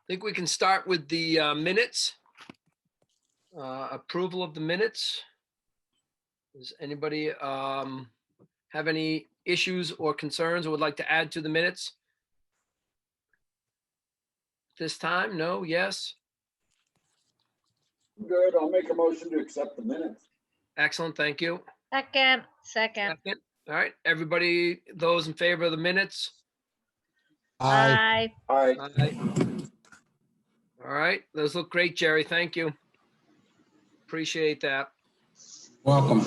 think we can start with the minutes. Approval of the minutes. Does anybody have any issues or concerns or would like to add to the minutes? This time, no, yes? Good, I'll make a motion to accept the minutes. Excellent, thank you. Second. Second. All right, everybody, those in favor of the minutes? Aye. Aye. Aye. All right, those look great, Jerry, thank you. Appreciate that. Welcome.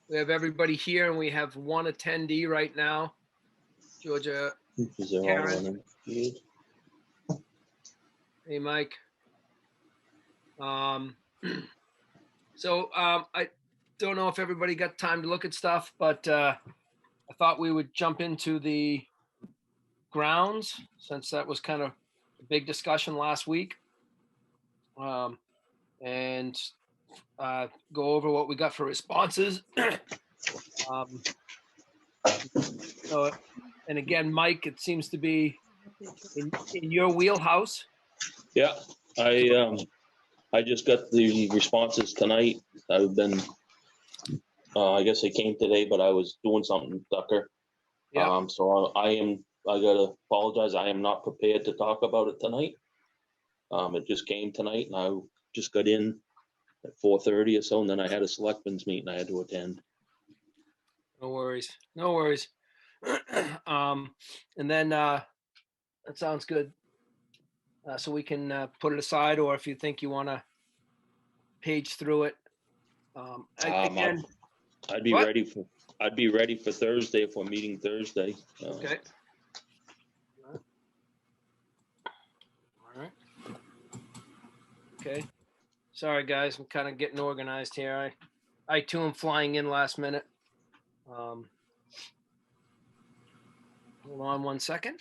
We have everybody here and we have one attendee right now. Georgia, Karen. Hey, Mike. So I don't know if everybody got time to look at stuff, but I thought we would jump into the grounds since that was kind of a big discussion last week. And go over what we got for responses. So, and again, Mike, it seems to be in your wheelhouse. Yeah, I just got the responses tonight. I've been, I guess I came today, but I was doing something, Tucker. Yeah. So I gotta apologize. I am not prepared to talk about it tonight. It just came tonight and I just got in at 4:30 or so, and then I had a selectmen's meeting I had to attend. No worries. No worries. And then that sounds good. So we can put it aside, or if you think you want to page through it. Again, I'd be what? ready for Thursday if we're meeting Thursday. Okay. All right. Okay. Sorry, guys. I'm kind of getting organized here. I too am flying in last minute. Hold on one second.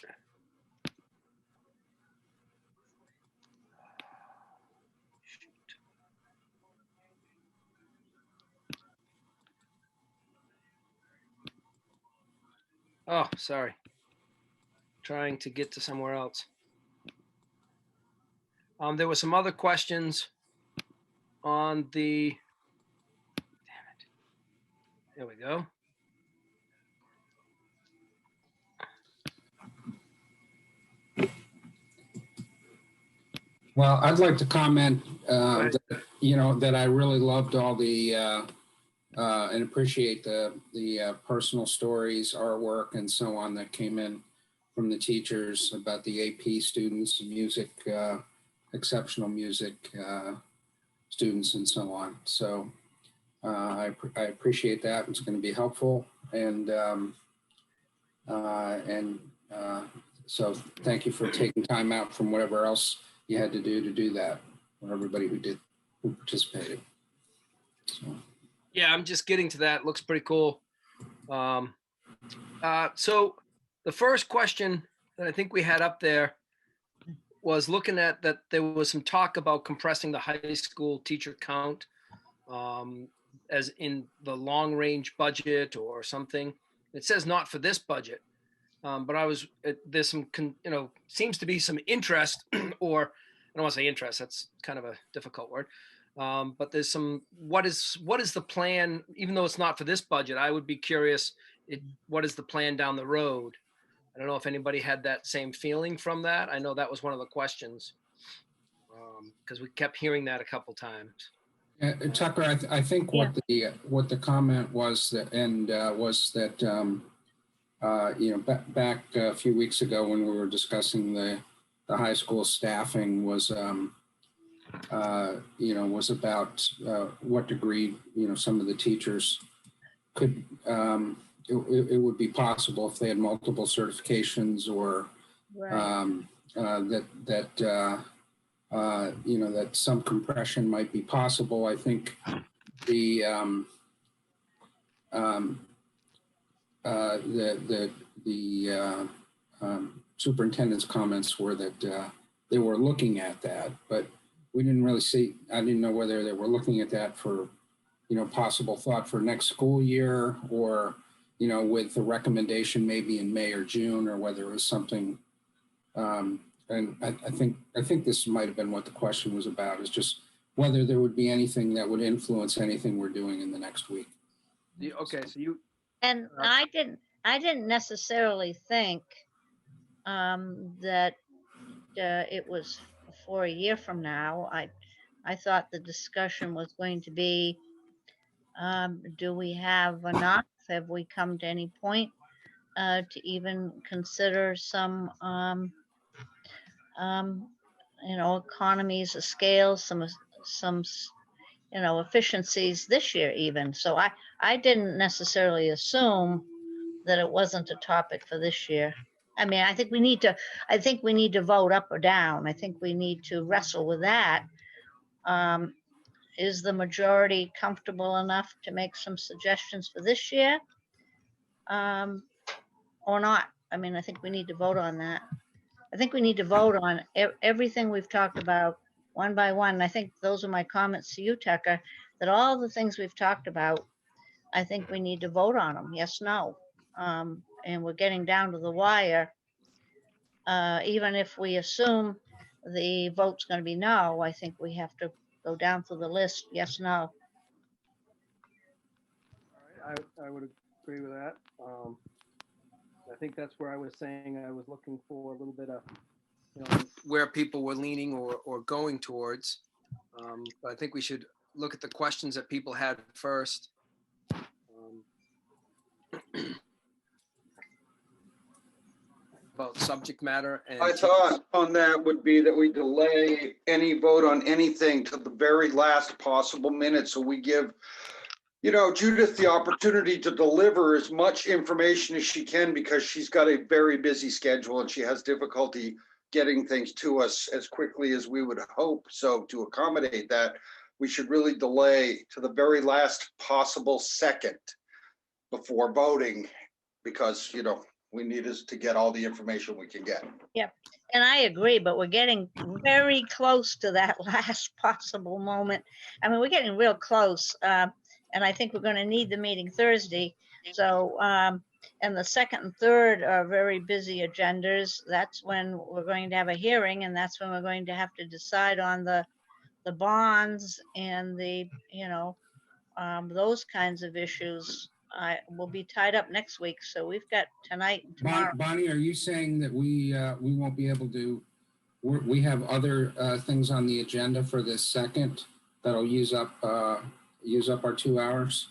Oh, sorry. Trying to get to somewhere else. There were some other questions on the, damn it. There we go. Well, I'd like to comment, that, that I really loved all the, and appreciate the personal stories, artwork, and so on that came in from the teachers about the AP students, music, exceptional music students, and so on. So I appreciate that. It's going to be helpful, and so thank you for taking time out from whatever else you had to do that, for everybody who participated. So. Yeah, I'm just getting to that. Looks pretty cool. So the first question that I think we had up there was looking at that there was some talk about compressing the high school teacher count as in the long range budget or something. It says not for this budget, but there's some, seems to be some interest or I don't want to say interest, that's kind of a difficult word. But there's some, what is the plan, even though it's not for this budget, I would be curious, what is the plan down the road? I don't know if anybody had that same feeling from that. I know that was one of the questions because we kept hearing that a couple times. Tucker, I think what the comment was that, back a few weeks ago when we were discussing the high school staffing was about what degree, some of the teachers could, it would be possible if they had multiple certifications or Right. that some compression might be possible. I think the superintendent's comments were that they were looking at that, but we didn't really see, I didn't know whether they were looking at that for, possible thought for next school year or, with the recommendation maybe in May or June, or whether it was something and I think this might have been what the question was about, is just whether there would be anything that would influence anything we're doing in the next week. Okay, so you, And I didn't necessarily think that it was for a year from now. I thought the discussion was going to be, do we have enough? Have we come to any point to even consider some, economies of scale, some efficiencies this year even. So I didn't necessarily assume that it wasn't a topic for this year. I mean, I think we need to vote up or down. I think we need to wrestle with that. Is the majority comfortable enough to make some suggestions for this year? Or not? I mean, I think we need to vote on that. I think we need to vote on everything we've talked about one by one. And I think those are my comments to you, Tucker, that all the things we've talked about, I think we need to vote on them. Yes, no. And we're getting down to the wire. Even if we assume the vote's going to be no, I think we have to go down through the list. Yes, no. I would agree with that. I think that's where I was saying I was looking for a little bit of, where people were leaning or going towards. But I think we should look at the questions that people had first. About subject matter. And My thought on that would be that we delay any vote on anything to the very last possible minute. So we give, Judith the opportunity to deliver as much information as she can, because she's got a very busy schedule and she has difficulty getting things to us as quickly as we would hope. So to accommodate that, we should really delay to the very last possible second before voting, because, we need us to get all the information we can get. Yep. And I agree, but we're getting very close to that last possible moment. I mean, we're getting real close. And I think we're going to need the meeting Thursday. So, and the second and third are very busy agendas. That's when we're going to have a hearing, and that's when we're going to have to decide on the bonds and the, those kinds of issues. I will be tied up next week, so we've got tonight and tomorrow. Bonnie, are you saying that we won't be able to? We have other things on the agenda for this second that'll use up our 2 hours,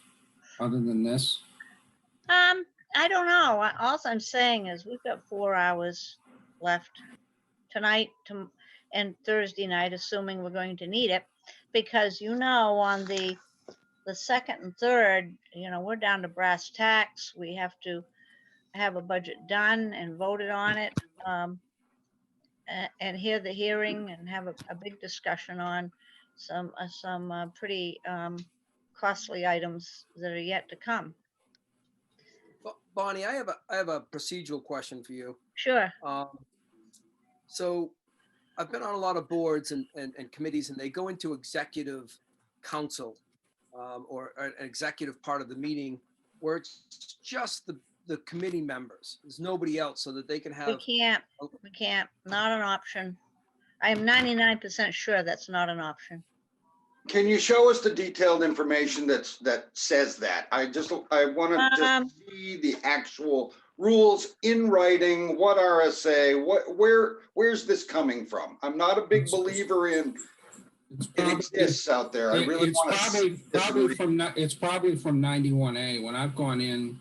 other than this? I don't know. All I'm saying is we've got 4 hours left tonight and Thursday night, assuming we're going to need it, because on the second and third, we're down to brass tacks. We have to have a budget done and voted on it, and hear the hearing and have a big discussion on some pretty costly items that are yet to come. Bonnie, I have a procedural question for you. Sure. So I've been on a lot of boards and committees, and they go into executive council or an executive part of the meeting where it's just the committee members. There's nobody else, so that they can have. We can't, not an option. I am 99% sure that's not an option. Can you show us the detailed information that says that? I want to just see the actual rules in writing. What RSA? Where's this coming from? I'm not a big believer in it exists out there. I really want to. It's probably from 91A when I've gone in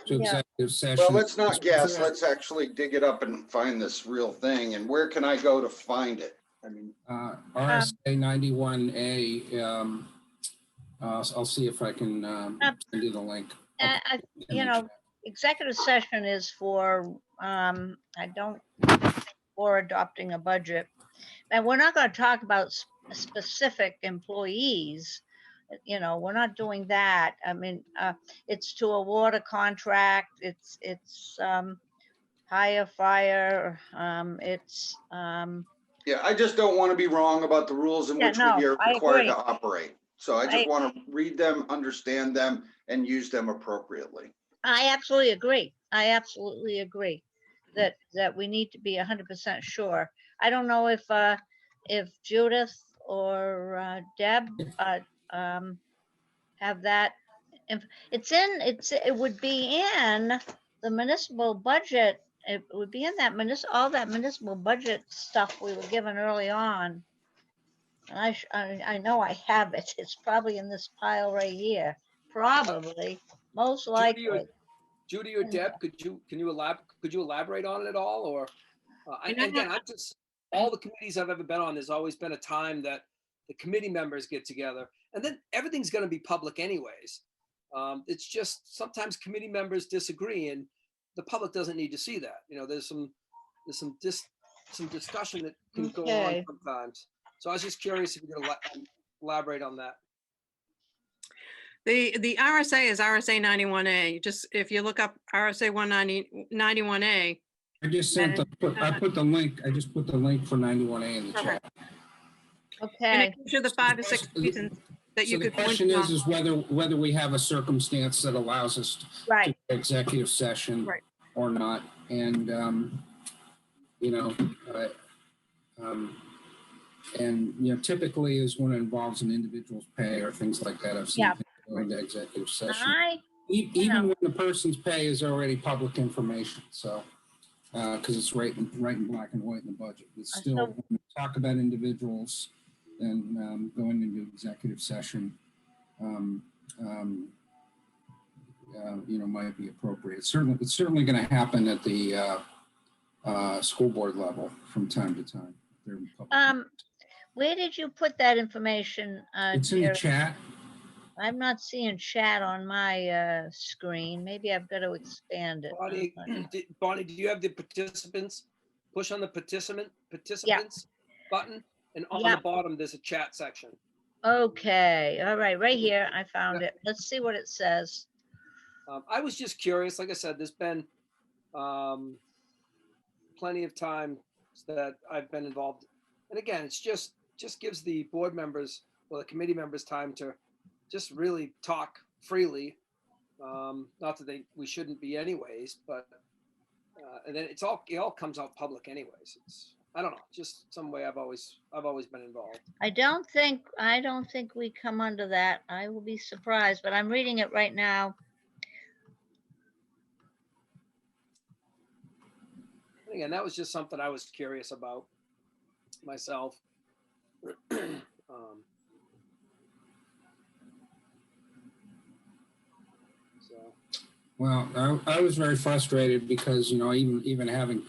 to executive session. Well, let's not guess. Let's actually dig it up and find this real thing. And where can I go to find it? I mean, RSA 91A. I'll see if I can send you the link. Executive session is for for adopting a budget, and we're not going to talk about specific employees. We're not doing that. I mean, it's to award a contract. It's hire, fire. Yeah, I just don't want to be wrong about the rules in which we are required to operate. So I just want to read them, understand them, and use them appropriately. I absolutely agree. I absolutely agree that we need to be 100% sure. I don't know if Judith or Deb have that. It would be in the municipal budget. It would be in that all that municipal budget stuff we were given early on. And I know I have it. It's probably in this pile right here. Probably, most likely. Judy or Deb, can you elaborate on it at all? Or all the committees I've ever been on, there's always been a time that the committee members get together, and then everything's going to be public anyways. It's just sometimes committee members disagree, and the public doesn't need to see that. There's some discussion that can go on sometimes. So I was just curious if you could elaborate on that. The RSA is RSA 91A. Just if you look up RSA 91A. I just sent I put the link. I just put the link for 91A in the chat. Okay. And it gives you the 5 or 6 reasons that you could. The question is whether we have a circumstance that allows us to do executive session or not, and typically is when it involves an individual's pay or things like that. I've seen people go into executive session, even when the person's pay is already public information. So, because it's right in black and white in the budget, it's still when we talk about individuals and going into executive session, might be appropriate. It's certainly going to happen at the school board level from time to time. Where did you put that information? It's in the chat. I'm not seeing chat on my screen. Maybe I've got to expand it. Bonnie, do you have the participants? Push on the participants button, and on the bottom there's a chat section. Okay. All right. Right here. I found it. Let's see what it says. I was just curious. Like I said, there's been plenty of time that I've been involved. And again, it's just gives the board members or the committee members time to just really talk freely. Not that we shouldn't be anyways, but and then it all comes out public anyways. I don't know, just some way I've always been involved. I don't think we come under that. I will be surprised, but I'm reading it right now. Again, that was just something I was curious about myself. Well, I was very frustrated because, even having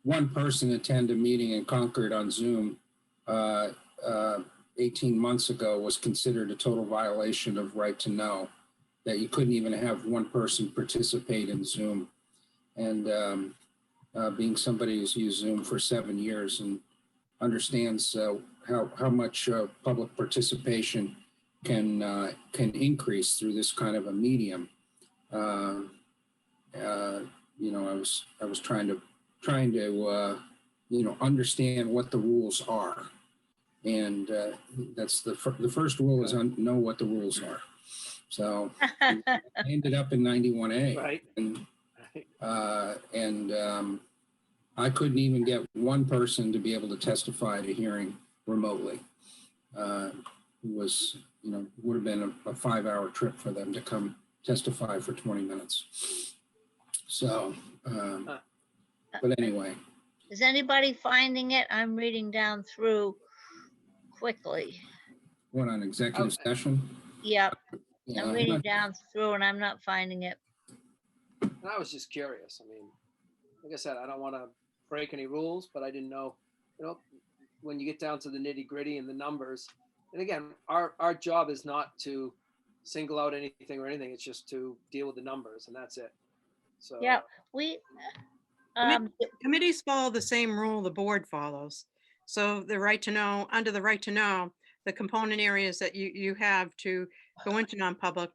one person attend a meeting in Concord on Zoom 18 months ago was considered a total violation of right to know, that you couldn't even have one person participate in Zoom. And being somebody who's used Zoom for 7 years and understands how much public participation can increase through this kind of a medium. I was trying to understand what the rules are, and that's the first rule is know what the rules are. So I ended up in 91A, right? And I couldn't even get one person to be able to testify at a hearing remotely. It was, would have been a 5-hour trip for them to come testify for 20 minutes. So, but anyway. Is anybody finding it? I'm reading down through quickly. What, on executive session? Yep. Yeah, I'm reading down through and I'm not finding it. I was just curious. I mean, like I said, I don't want to break any rules, but I didn't know, when you get down to the nitty gritty and the numbers. And again, our job is not to single out anything or anything. It's just to deal with the numbers, and that's it. So yeah, committees follow the same rule the board follows. So the right to know, under the right to know, the component areas that you have to go into non-public,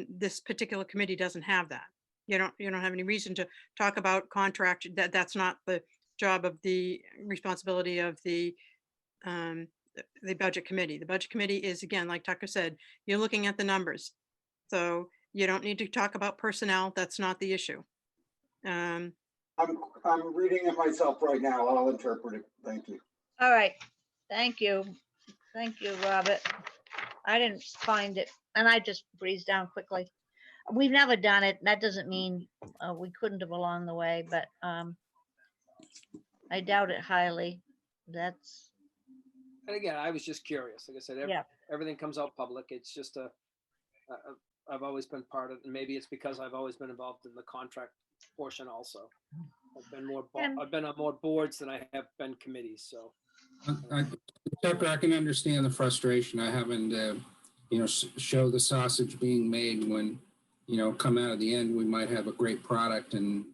this particular committee doesn't have that. You don't have any reason to talk about contract. That's not the job of the responsibility of the budget committee. The budget committee is, again, like Tucker said, you're looking at the numbers. So you don't need to talk about personnel. That's not the issue. I'm reading it myself right now. I'll interpret it. Thank you. All right, thank you. Thank you, Robert. I didn't find it, and I just breezed down quickly. We've never done it. That doesn't mean we couldn't have along the way, but I doubt it highly. That's, And again, I was just curious. Like I said, yeah. everything comes out public. It's just I've always been part of, and maybe it's because I've always been involved in the contract portion also. I've been on more boards than I have been committees, so. Tucker, I can understand the frustration. I haven't, show the sausage being made when, come out of the end, we might have a great product and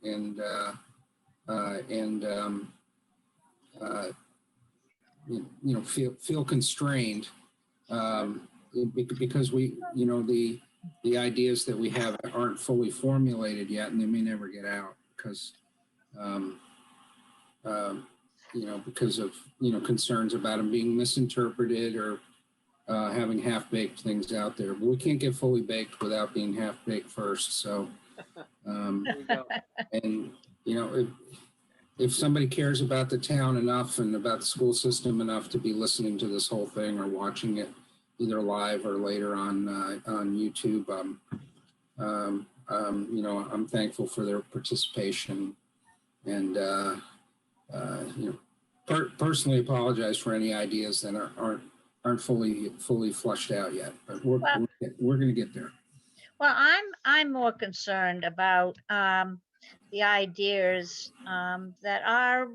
feel constrained because the ideas that we have aren't fully formulated yet, and they may never get out because because of concerns about them being misinterpreted or having half-baked things out there. But we can't get fully baked without being half-baked first. So, There we go. and if somebody cares about the town enough and about the school system enough to be listening to this whole thing or watching it either live or later on YouTube, I'm thankful for their participation, and personally apologize for any ideas that aren't fully flushed out yet, but we're going to get there. Well, I'm more concerned about the ideas that are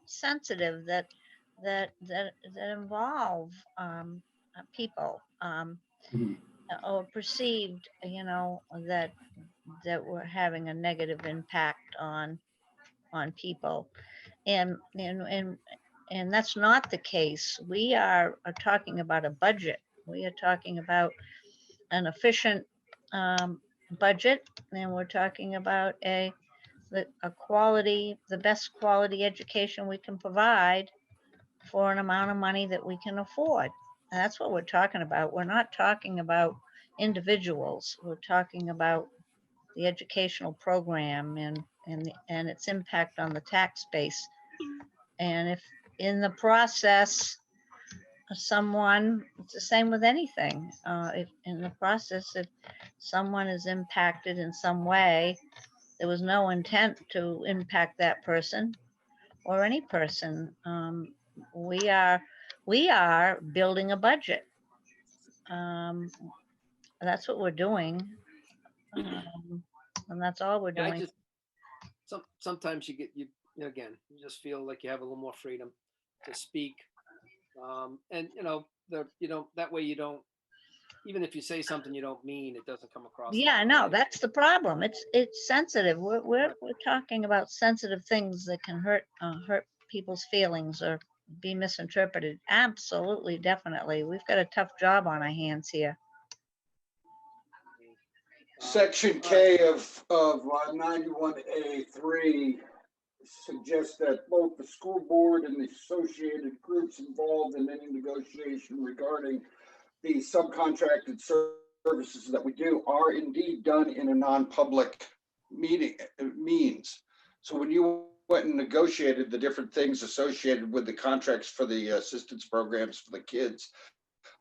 sensitive, that involve people or perceived, that we're having a negative impact on people, and that's not the case. We are talking about a budget. We are talking about an efficient budget, and we're talking about the best quality education we can provide for an amount of money that we can afford. And that's what we're talking about. We're not talking about individuals. We're talking about the educational program and its impact on the tax base. And if in the process, it's the same with anything. If in the process, if someone is impacted in some way, there was no intent to impact that person or any person. We are building a budget. That's what we're doing. And that's all we're Yeah, doing. Sometimes you just feel like you have a little more freedom to speak. And that way you don't, even if you say something you don't mean, it doesn't come across. Yeah, no, that's the problem. It's sensitive. We're talking about sensitive things that can hurt people's feelings or be misinterpreted. Absolutely, definitely. We've got a tough job on our hands here. Section K of 91A3 suggests that both the school board and the associated groups involved in any negotiation regarding the subcontracted services that we do are indeed done in a non-public means. So when you went and negotiated the different things associated with the contracts for the assistance programs for the kids,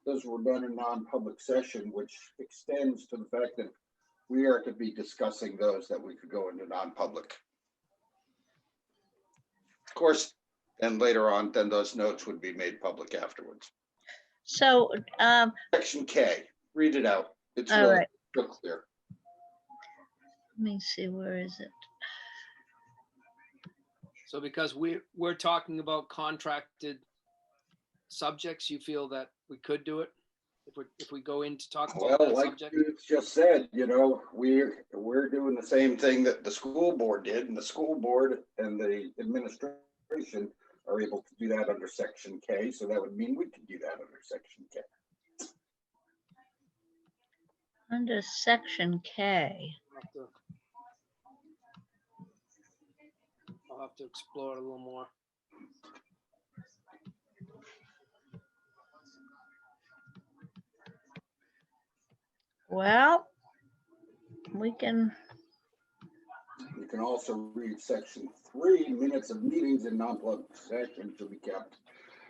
those were done in non-public session, which extends to the fact that we are to be discussing those that we could go into non-public. Of course, and later on, then those notes would be made public afterwards. So, Section K, read it out. It's all really right. real clear. Let me see, where is it? So because we're talking about contracted subjects, you feel that we could do it if we go in to talk about Well, that like subject? you just said, we're doing the same thing that the school board did, and the school board and the administration are able to do that under Section K. So that would mean we could do that under Section K. Under Section K. I'll have to explore it a little more. Well, we can. You can also read section 3, minutes of meetings in non-public session to be kept.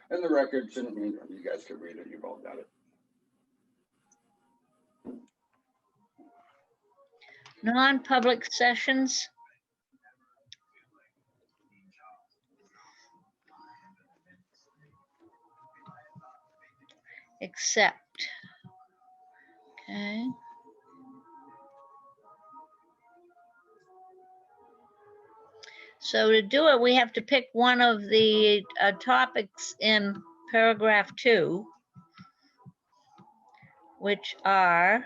And the records, and I mean, you guys can read it, you've all got it. Non-public sessions. Except. Okay. So to do it, we have to pick one of the topics in paragraph 2, which are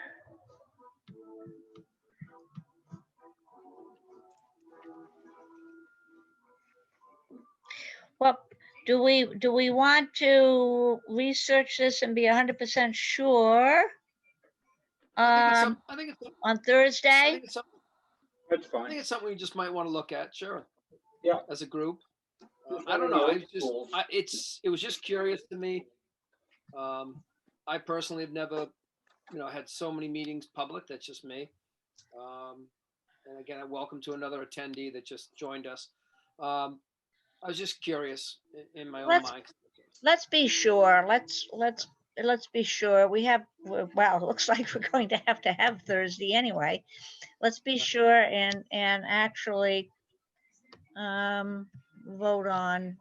well, do we want to research this and be 100% sure I think it's on I Thursday? think it's something. That's I fine. think it's something we just might want to look at. Sure. Yeah. As a group. Just I don't let me know. know I the just rules. it was just curious to me. I personally have never, had so many meetings public. That's just me. And again, welcome to another attendee that just joined us. I was just curious in my own Let's- mind. Let's be sure. Let's be sure. Well, it looks like we're going to have Thursday anyway. Let's be sure and actually vote on,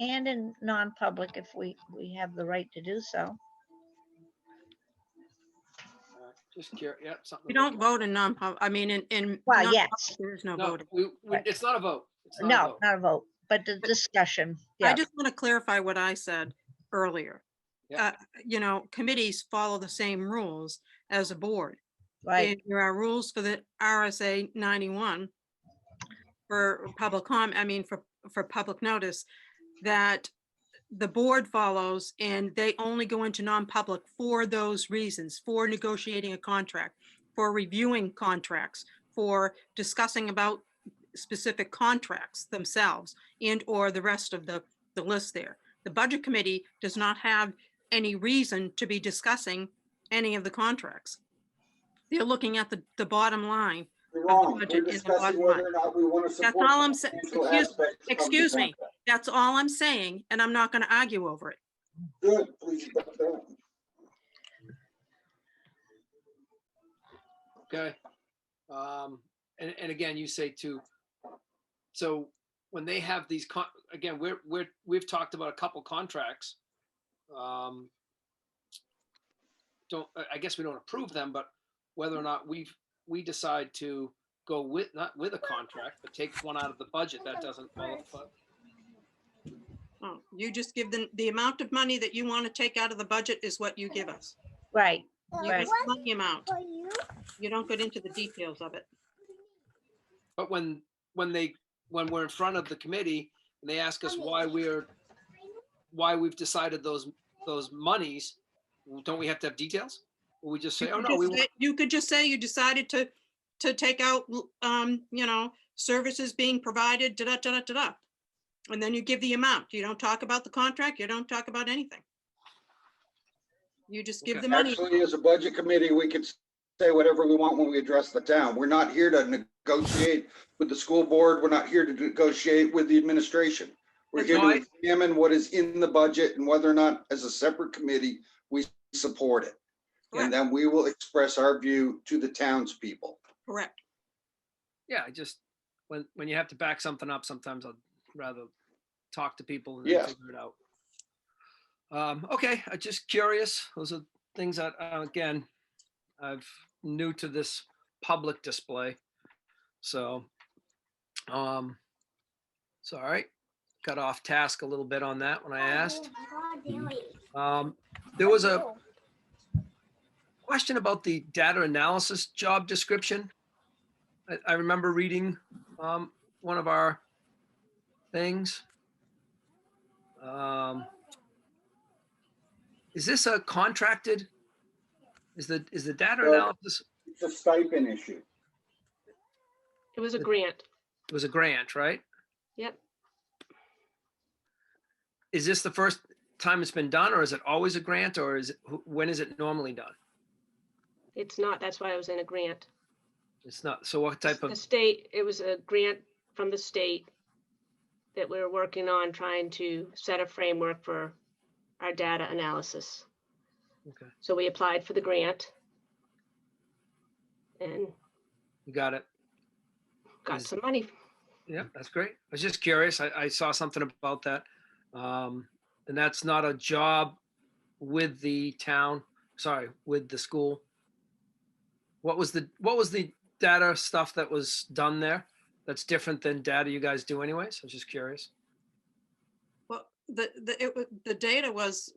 and in non-public if we have the right to do so. Just curious. Yeah, something. You to look don't at. vote in non-pub, I mean, in. Well, non-public, yes. There is no No, voting. it's not a vote. It's not a No, vote. not a vote, but the discussion. I Yeah, just want to clarify what I said earlier. Yeah. Committees follow the same rules as a board. right. And there are rules for the RSA 91 for public for public notice that the board follows, and they only go into non-public for those reasons, for negotiating a contract, for reviewing contracts, for discussing about specific contracts themselves and or the rest of the list there. The budget committee does not have any reason to be discussing any of the contracts. They're looking at the bottom line. You're wrong. budget We're in the discussing bottom whether line. or not we want to That's support. all I'm the saying. financial aspects of the Excuse me. contract. That's all I'm saying, and I'm not going to argue over it. Good, please accept that. Okay. And again, you say too. So when they have these, again, we've talked about a couple contracts. I guess we don't approve them, but whether or not we decide to go not with a contract, but take one out of the budget, that doesn't qualify. Oh, you just give them the amount of money that you want to take out of the budget is what you give us. Right. You Right. give us the amount. You don't get into the details of it. But when we're in front of the committee and they ask us why we've decided those monies, don't we have to have details? Or we just say, oh no, You could just say you decided to take out, services being provided, da-da-da-da-da. And then you give the amount. You don't talk about the contract. You don't talk about anything. You just give Okay. the money. Actually, as a budget committee, we could say whatever we want when we address the town. We're not here to negotiate with the school board. We're not here to negotiate with the administration. We're here to examine what is in the budget and whether or not, as a separate committee, we support it. And then we will express our view to the townspeople. Correct. Yeah, I just, when you have to back something up, sometimes I'd rather talk to people and Yes. figure it out. Okay, I'm just curious. Those are things that, again, I'm new to this public display. So, all right. Got off task a little bit on that when I asked. There was a question about the data analysis job description. I remember reading one of our things. Is this a contracted? Is the data analysis? It's a stipend issue. It was a grant. It was a grant, right? Yep. Is this the first time it's been done, or is it always a grant, or when is it normally done? It's not. That's why I was in a grant. It's not, so what type The of, state, it was a grant from the state that we were working on trying to set a framework for our data analysis. okay, So we applied for the grant and you got it. got Is- some money. Yeah, that's great. I was just curious. I saw something about that. And that's not a job with the town, sorry, with the school. What was the data stuff that was done there? That's different than data you guys do anyways? I was just curious. Well, the data was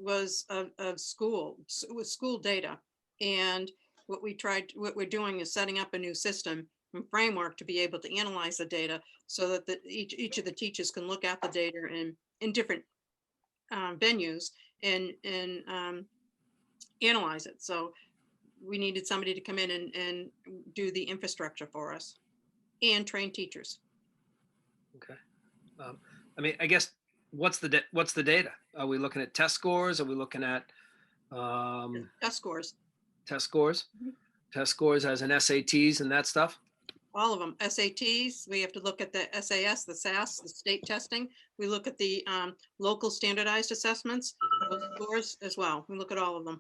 of school, it was school data. And what we're doing is setting up a new system and framework to be able to analyze the data so that each of the teachers can look at the data in different venues and analyze it. So we needed somebody to come in and do the infrastructure for us and train teachers. Okay. I mean, I guess, what's the data? Are we looking at test scores? Are we looking at Test scores, test scores? Mhm. Test scores as in SATs and that stuff? all of them. SATs, we have to look at the SAS, the SAS, the state testing. We look at the local standardized assessments, those scores as well. We look at all of them.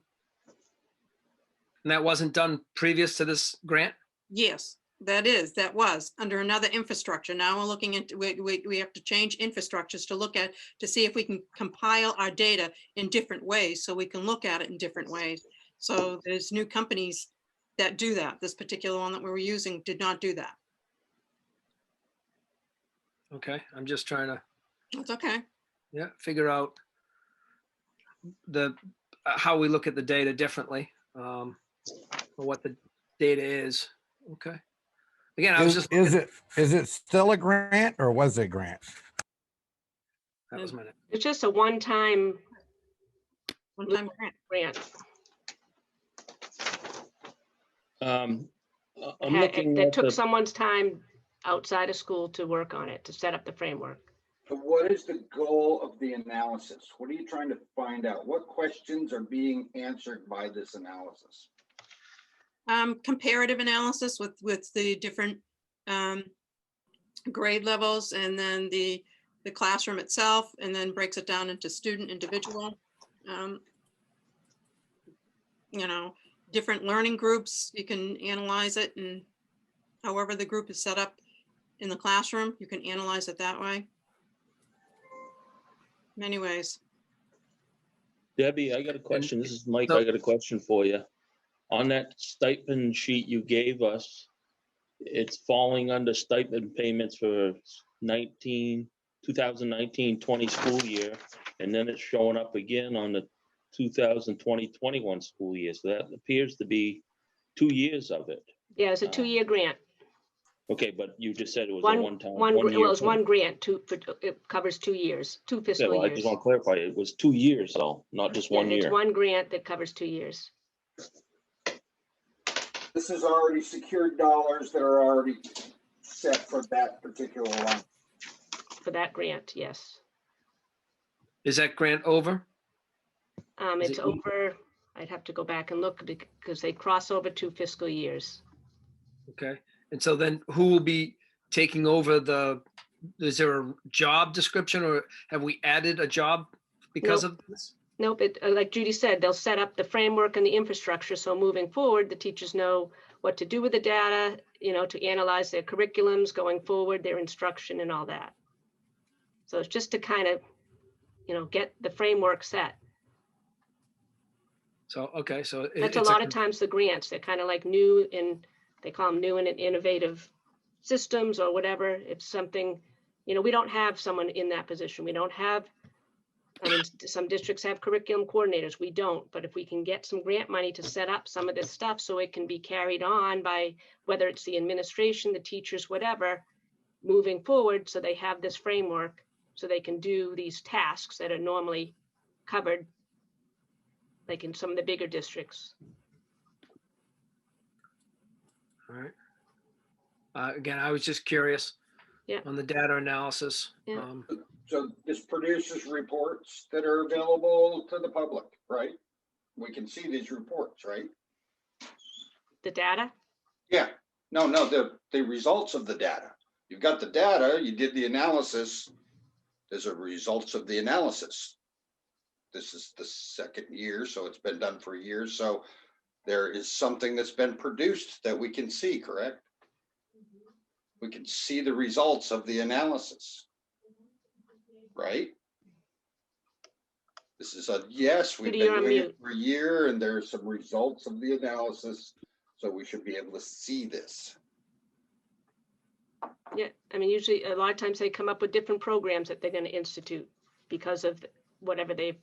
And that wasn't done previous to this grant? Yes, that was under another infrastructure. Now we're looking into, we have to change infrastructures to look at, to see if we can compile our data in different ways so we can look at it in different ways. So there's new companies that do that. This particular one that we were using did not do that. Okay, I'm just trying to, That's okay. yeah, figure out the, how we look at the data differently, or what the data is. Okay. Again, I was just, Is it still a grant or was it a grant? that was my, It's just a one-time One-time grant. grant I'm looking that at took the, someone's time outside of school to work on it, to set up the framework. So what is the goal of the analysis? What are you trying to find out? What questions are being answered by this analysis? Comparative analysis with the different grade levels, and then the classroom itself, and then breaks it down into student, individual. You know, different learning groups, you can analyze it, and however the group is set up in the classroom, you can analyze it that way. Many ways. Debbie, I got a question. This is Mike. so- I got a question for you. On that stipend sheet you gave us, it's falling under stipend payments for 2019-20 school year. And then it's showing up again on the 2020-21 school year. So that appears to be 2 years of it. Yeah, it's a two-year grant. Okay, but you just said it was a Well, one-time, it was thing. one grant, it covers 2 years, two Yeah, fiscal well, I years. just want to clarify, it was 2 years though, not just Yeah, 1 it's year. one grant that covers 2 years. This is already secured dollars that are already set for that particular one. For that grant, yes. is that grant over? Is It's it- over, I'd have to go back and look because they cross over 2 fiscal years. Okay. And so then who will be taking over is there a job description, or have we added a job because of this? Nope, like Judy said, they'll set up the framework and the infrastructure. So moving forward, the teachers know what to do with the data, to analyze their curriculums going forward, their instruction and all that. So it's just to kind of, get the framework set. So, okay, so That's a lot of times the grants, they're kind of like new they call them new and innovative systems or whatever. It's something, we don't have someone in that position. We don't have, some districts have curriculum coordinators. We don't, but if we can get some grant money to set up some of this stuff so it can be carried on by whether it's the administration, the teachers, whatever, moving forward, so they have this framework so they can do these tasks that are normally covered, like in some of the bigger districts. All right. Again, I was just curious. Yeah. On the data analysis. Yeah. So this produces reports that are available to the public, right? We can see these reports, right? The data? Yeah, No, the results of the data. You've got the data, you did the analysis. There's a results of the analysis. This is the second year, so it's been done for years. So there is something that's been produced that we can see, correct? We can see the results of the analysis, right? This is a, yes, we've Judy, been you're on doing mute. it for a year and there's some results of the analysis. So we should be able to see this. Yeah, I mean, usually a lot of times they come up with different programs that they're going to institute because of whatever the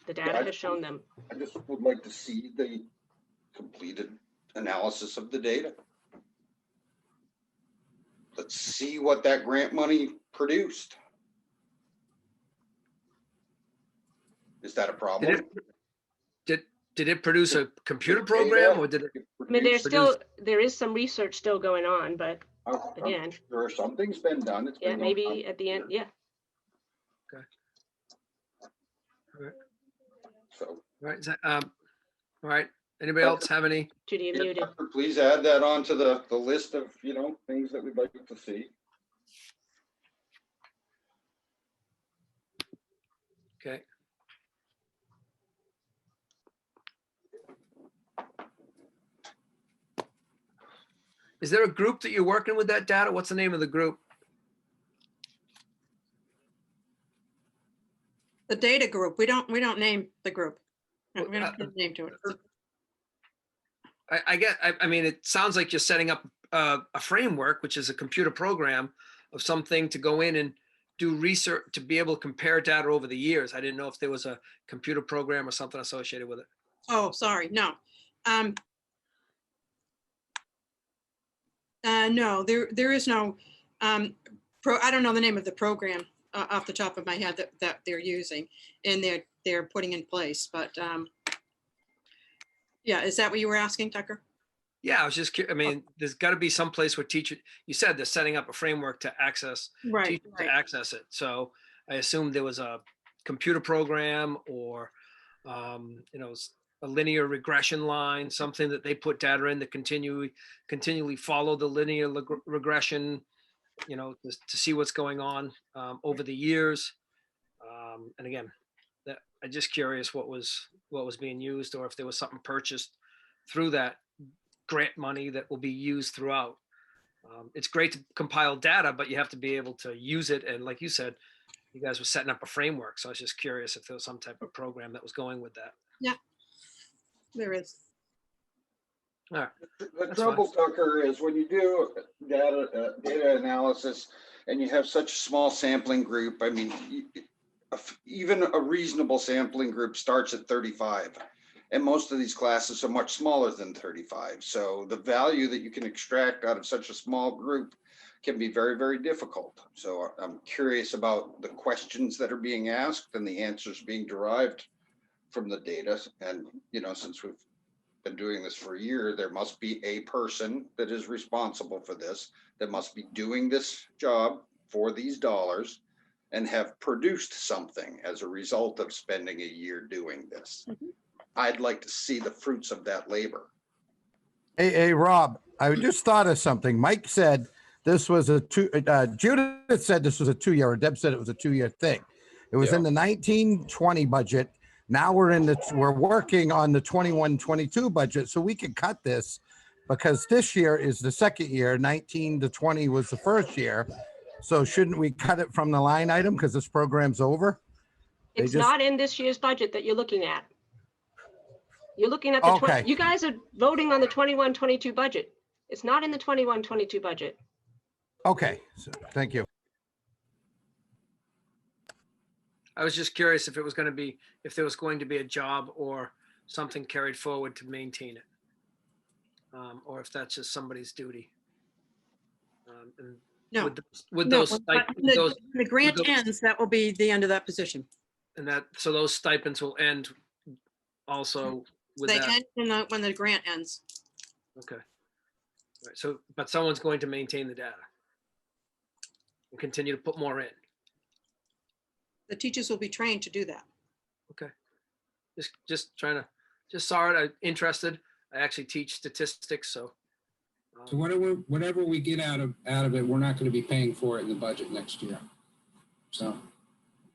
data has shown them. I just would like to see the completed analysis of the data. Let's see what that grant money produced. Is that a problem? Did it produce a computer The program data or did it? I mean, Produce- there is some research still going on, but again, There are something's been done. It's yeah, been going on maybe at the end, yeah. So, Right. All right. Anybody else have any? Judy, you're muted. please add that on to the list of, things that we'd like to see. Okay. Is there a group that you're working with that data? What's the name of the group? The data group, we don't name the group. We don't put a name to it. I mean, it sounds like you're setting up a framework, which is a computer program of something to go in and do research to be able to compare data over the years. I didn't know if there was a computer program or something associated with it. Oh, sorry, no. No, there is no, I don't know the name of the program off the top of my head that they're using and they're putting in place, but yeah, is that what you were asking, Tucker? Yeah, I was just, I mean, there's got to be some place where you said they're setting up a framework to access, Right, to access it. So I assumed there was a computer program or, a linear regression line, something that they put data in to continually follow the linear regression, to see what's going on over the years. And again, I'm just curious what was being used or if there was something purchased through that grant money that will be used throughout. It's great to compile data, but you have to be able to use it. And like you said, you guys were setting up a framework. So I was just curious if there was some type of program that was going with that. Yeah, there is. All right. The trouble, Tucker, is when you do data analysis and you have such a small sampling group, I mean, even a reasonable sampling group starts at 35. And most of these classes are much smaller than 35. So the value that you can extract out of such a small group can be very, very difficult. So I'm curious about the questions that are being asked and the answers being derived from the data. And, since we've been doing this for a year, there must be a person that is responsible for this, that must be doing this job for these dollars and have produced something as a result of spending a year doing this. Mhm. I'd like to see the fruits of that labor. Hey, Rob, I just thought of something. Mike said this was Judith said this was a 2-year, or Deb said it was a 2-year thing. It was in the 1920 budget. Now we're working on the 21-22 budget, so we can cut this because this year is the second year, 19 to 20 was the first year. So shouldn't we cut it from the line item because this program's over? It's not in this year's budget that you're looking at. You're looking at the, Okay. you guys are voting on the 21-22 budget. It's not in the 21-22 budget. Okay, so, thank you. I was just curious if there was going to be a job or something carried forward to maintain it. Or if that's just somebody's duty. And No. with No, those, when the grant ends, that will be the end of that position. and so those stipends will end also with They that. end when the grant ends. Okay. Right. So, but someone's going to maintain the data and continue to put more in. The teachers will be trained to do that. Okay. Just saw it. I'm interested. I actually teach statistics, so So whatever we get out of it, we're not going to be paying for it in the budget next year. So.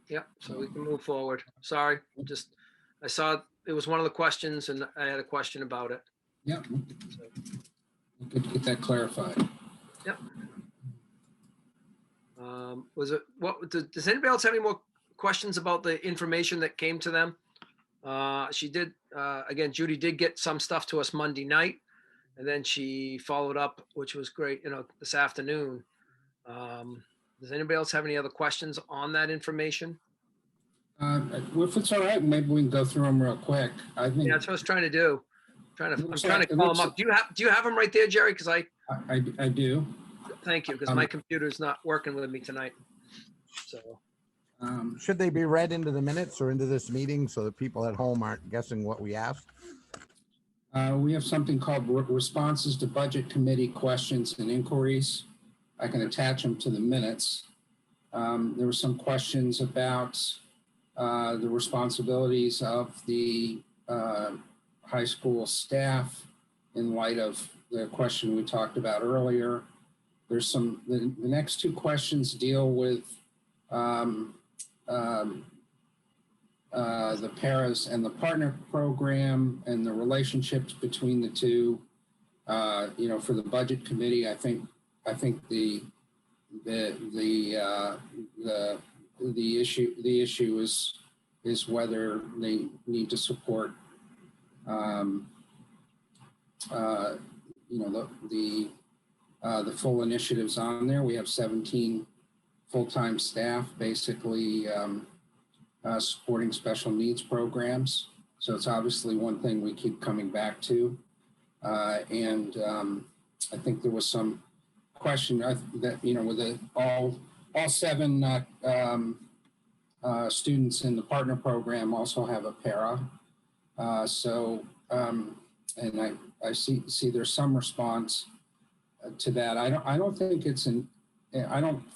Yeah, so we can move forward. Sorry, I saw it was one of the questions and I had a question about it. Yeah. Good to get that clarified. Yep. Does anybody else have any more questions about the information that came to them? She did, again, Judy did get some stuff to us Monday night, and then she followed up, which was great, this afternoon. Does anybody else have any other questions on that information? If it's all right, maybe we can go through them real quick. I think Yeah, that's what I was trying to do. I'm trying to it call looks- them up. Do you have them right there, Jerry? Because I do. thank you, because my computer's not working with me tonight. So Should they be read into the minutes or into this meeting so that people at home aren't guessing what we asked? We have something called responses to budget committee questions and inquiries. I can attach them to the minutes. There were some questions about the responsibilities of the high school staff in light of the question we talked about earlier. There's the next two questions deal with the paras and the partner program and the relationships between the two. For the budget committee, I think the issue is whether they need to support the full initiatives on there. We have 17 full-time staff basically supporting special needs programs. So it's obviously one thing we keep coming back to. And I think there was some question that, with all 7 students in the partner program also have a para. And I see there's some response to that. I don't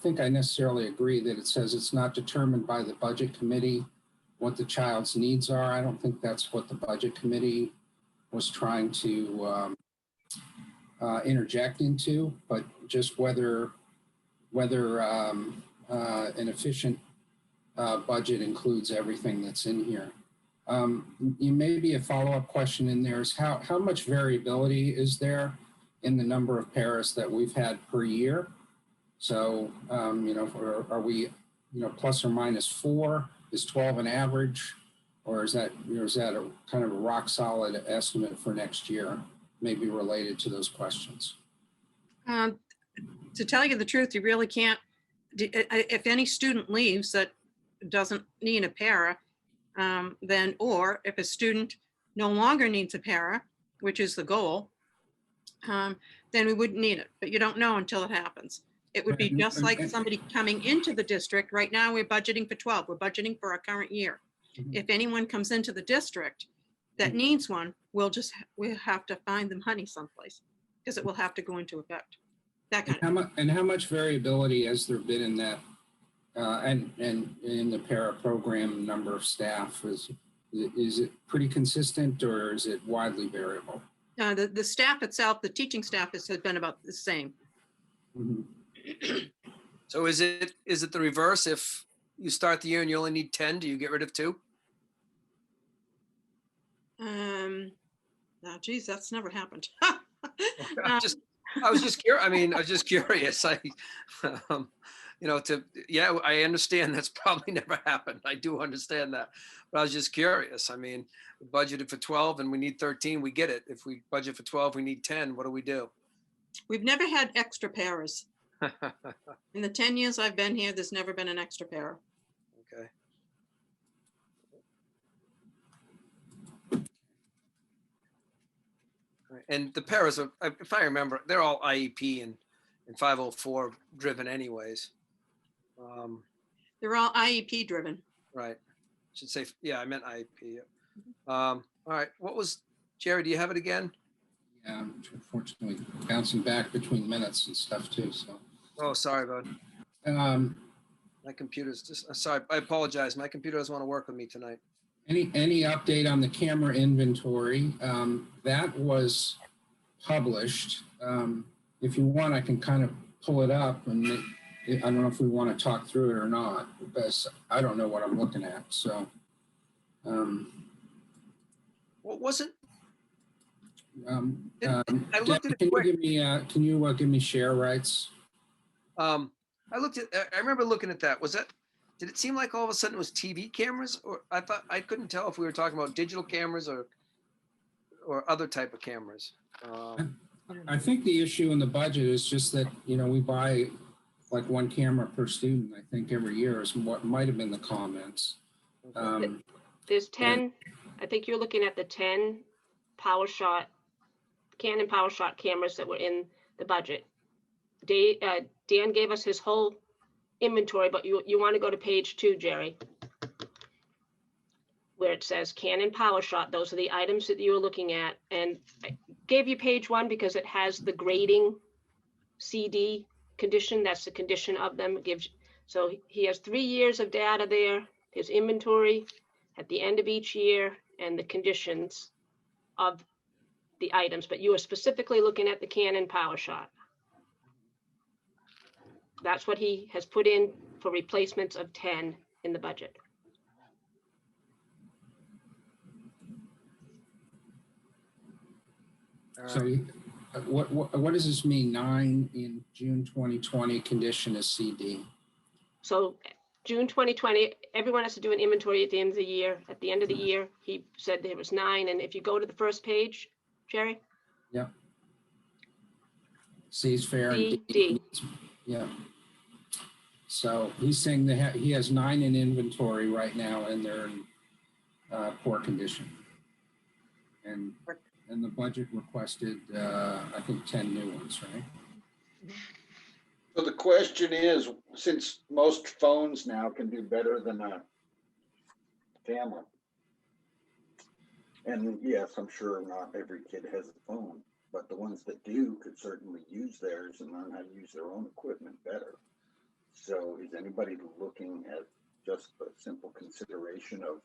think I necessarily agree that it says it's not determined by the budget committee what the child's needs are. I don't think that's what the budget committee was trying to interject into, but just whether an efficient budget includes everything that's in here. Maybe a follow-up question in there is how much variability is there in the number of paras that we've had per year? So, are we, plus or minus 4? Is 12 an average? Or is that a kind of a rock solid estimate for next year, maybe related to those questions? To tell you the truth, you really can't, if any student leaves that doesn't need a para, or if a student no longer needs a para, which is the goal, then we wouldn't need it, but you don't know until it happens. It would be just like somebody coming into the district. Right now, we're budgeting for 12. We're budgeting for our current year. If anyone comes into the district that needs one, we'll have to find them money someplace because it will have to go into effect. That kind of. And how much variability has there been in that and in the para program number of staff? Is it pretty consistent or is it widely variable? The staff itself, the teaching staff has been about the same. Mm-hmm. So is it the reverse? If you start the year and you only need 10, do you get rid of 2? Geez, that's never happened. I was just curious. I was just curious. I understand that's probably never happened. I do understand that, but I was just curious. We budgeted for 12 and we need 13. We get it. If we budget for 12, we need 10. What do we do? We've never had extra paras. In the 10 years I've been here, there's never been an extra para. Okay. All right. And the paras are, if I remember, they're all IEP and 504 driven anyways. They're all IEP driven. Right. Should say, yeah, I meant IEP. All right. What was, Jerry, do you have it again? Yeah, unfortunately bouncing back between minutes and stuff too, so. Oh, sorry, bud. My computer's just, sorry, I apologize. My computer doesn't want to work with me tonight. Any update on the camera inventory? That was published. if you want, I can kind of pull it up, and I don't know if we want to talk through it or not, because I don't know what I'm looking at. So, What was it? Deb, I looked at it can you quick. give me share rights? I remember looking at that. Did it seem like all of a sudden it was TV cameras, or I couldn't tell if we were talking about digital cameras or other type of cameras. I think the issue in the budget is just that, we buy like one camera per student, I think every year is what might have been the comments. There's 10, I think you're looking at the 10 Canon PowerShot cameras that were in the budget. Dan gave us his whole inventory, but you want to go to page 2, Jerry, where it says Canon PowerShot. Those are the items that you were looking at. And I gave you page 1 because it has the grading CD condition. That's the condition of them. So he has 3 years of data there, his inventory at the end of each year, and the conditions of the items. But you are specifically looking at the Canon PowerShot. That's what he has put in for replacements of 10 in the budget. So what does this mean? 9 in June 2020, condition is CD. So June 2020, everyone has to do an inventory at the end of the year. At the end of the year, he said there was 9. And if you go to the first page, Jerry? Yeah. C is fair. D, and D. Yeah. So he's saying that he has 9 in inventory right now, and they're in poor condition. And the budget requested, I think, 10 new ones, right? So the question is, since most phones now can do better than a camera, and yes, I'm sure not every kid has a phone, but the ones that do could certainly use theirs and learn how to use their own equipment better. So is anybody looking at just the simple consideration of,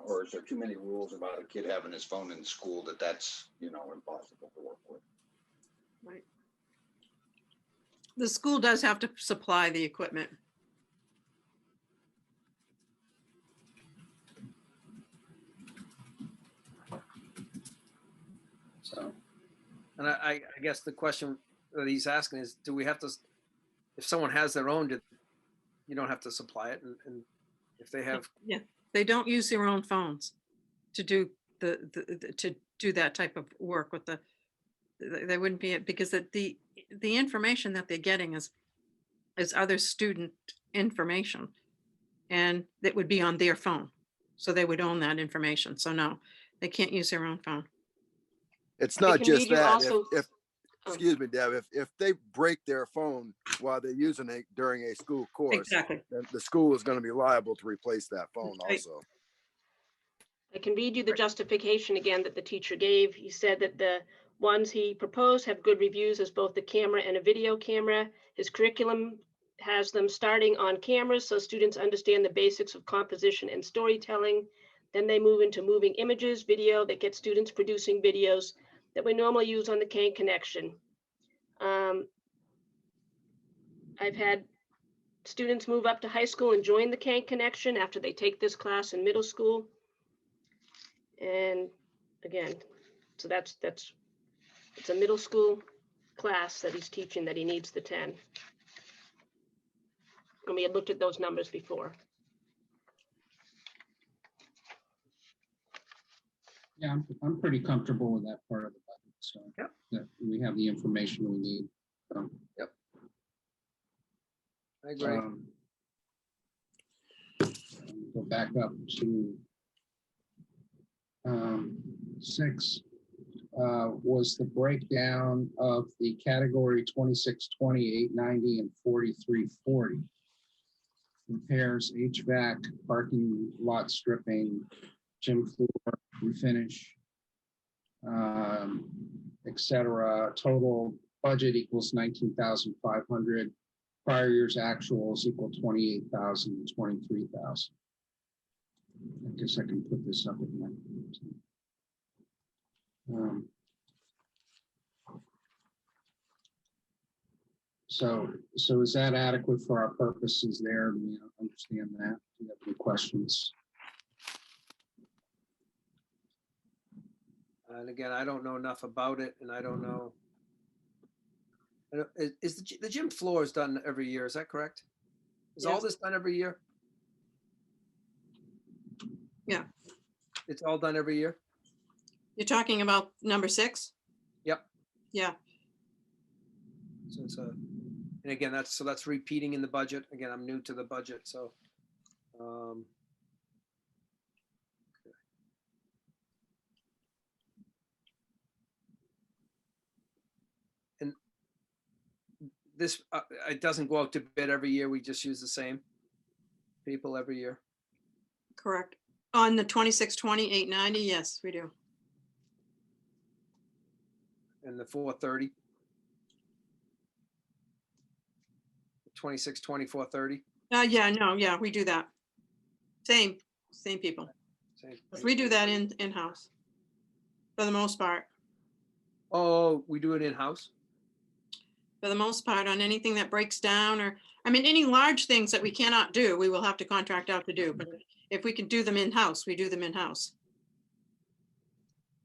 or is there too many rules about a kid having his phone in school that's impossible to work with? Right. The school does have to supply the equipment. So, And I guess the question that he's asking is, do we have to, if someone has their own, you don't have to supply it, and if they have, Yeah, they don't use their own phones to do to do that type of work with they wouldn't be, because the information that they're getting is other student information, and that would be on their phone, so they would own that information. So no, they can't use their own phone. It's not just that. Also, Excuse me, Deb, if they break their phone while they're using it during a school course, Exactly. then the school is going to be liable to replace that phone Right. also. I can read you the justification again that the teacher gave. He said that the ones he proposed have good reviews as both the camera and a video camera. His curriculum has them starting on cameras so students understand the basics of composition and storytelling. Then they move into moving images, video that gets students producing videos that we normally use on the Kane Connection. I've had students move up to high school and join the Kane Connection after they take this class in middle school. And again, so it's a middle school class that he's teaching that he needs the 10. And we had looked at those numbers before. yeah, I'm pretty comfortable with that part of the budget. So Yep. that we have the information we need. So, Yep. I agree. Go back up to 6 was the breakdown of the category 2620, 890, and 4340. Repairs, HVAC, parking lot stripping, gym floor refinish, etc. Total budget equals 19,500. Prior year's actuals equal 28,000 and 23,000. I guess I can put this up again. So is that adequate for our purposes there? Do you understand that? Do you have any questions? And again, I don't know enough about it, and I don't know. Is the gym floor is done every year? Is that correct? Is all Yes. this done every year? Yeah. It's all done every year? You're talking about number 6? Yep. Yeah. So it's and again, that's repeating in the budget. Again, I'm new to the budget, so. And this, it doesn't go out to bid every year. We just use the same people every year. Correct. On the 2620, 890, yes, we do. And the 430. 2620, 430. Yeah, we do that. Same people. Same. We do that in-house for the most part. Oh, we do it in-house? For the most part, on anything that breaks down or, I mean, any large things that we cannot do, we will have to contract out to do. But if we can do them in-house, we do them in-house.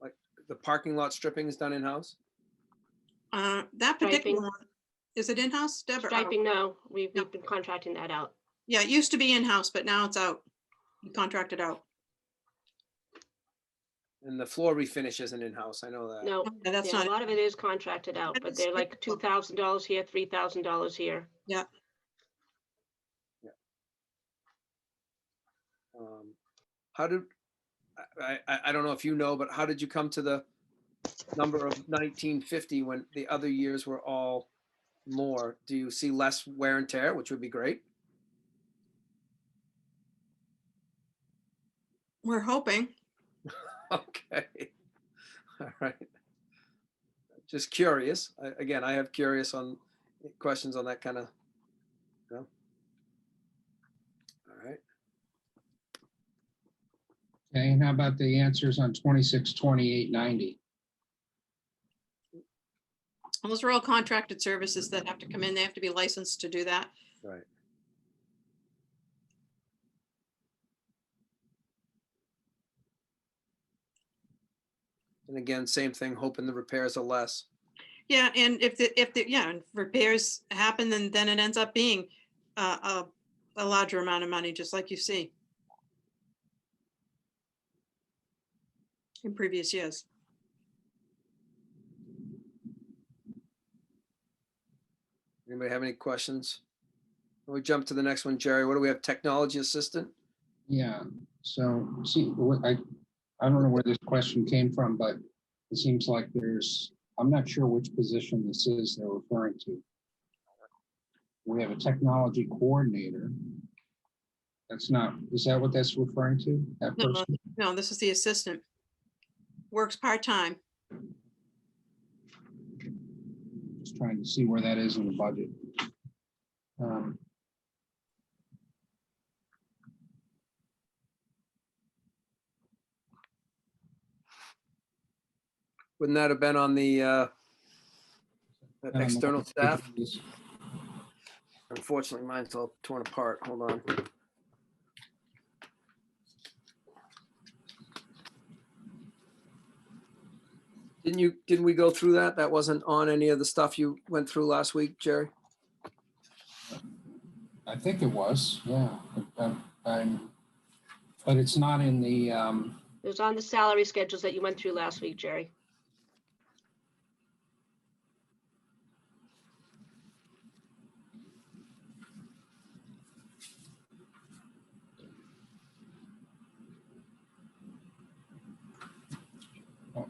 Like the parking lot stripping is done in-house? That particular Striping. one, is it in-house, Deb? or out? Striping, no, we've been contracting that out. Yeah, it used to be in-house, but now it's out. We contract it out. And the floor refinish isn't in-house. I know that. No, Yeah, that's yeah, not, a lot of it is contracted out, That but is they're like typical. $2,000 here, $3,000 here. How did, I don't know if you know, but how did you come to the number of 1950 when the other years were all more? Do you see less wear and tear, which would be great? we're hoping. Okay. All right. Just curious. Again, I have curious on questions on that kind of, you know. All right. Okay, and how about the answers on 2620, 890? Those are all contracted services that have to come in. They have to be licensed to do that. Right. And again, same thing, hoping the repairs are less. Yeah, and if and repairs happen, then it ends up being a larger amount of money, just like you see in previous years. Anybody have any questions? We jump to the next one, Jerry. What do we have? Technology assistant? Yeah, so see, I don't know where this question came from, but it seems like I'm not sure which position this is they're referring to. We have a technology coordinator. Is that what that's referring to? That No, person? no, this is the assistant. Works part-time. Just trying to see where that is in the budget. Wouldn't that have been on the external staff? Unfortunately, mine's all torn apart. Hold on. Didn't we go through that? That wasn't on any of the stuff you went through last week, Jerry? I think it was, yeah. But it's not in the, It was on the salary schedules that you went through last week, Jerry.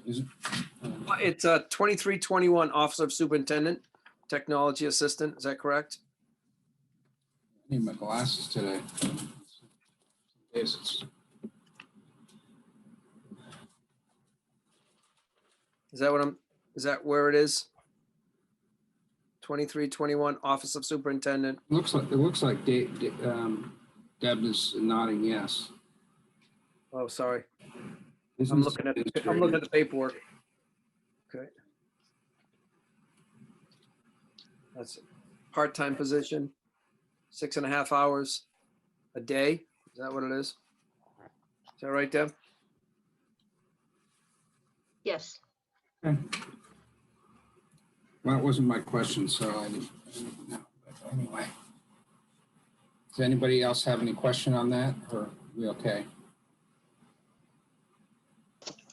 is it? It's 2321 Office of Superintendent, Technology Assistant. Is that correct? I need my glasses today. Yes, it's- Is that where it is? 2321 Office of Superintendent. It looks like Deb is nodding yes. Oh, sorry. Business I'm looking at the paperwork. Okay. That's it. part-time position, 6.5 hours a day. Is that what it is? Is that right, Deb? Yes. Well, that wasn't my question, so I didn't know. But anyway. Does anybody else have any question on that, or are we okay?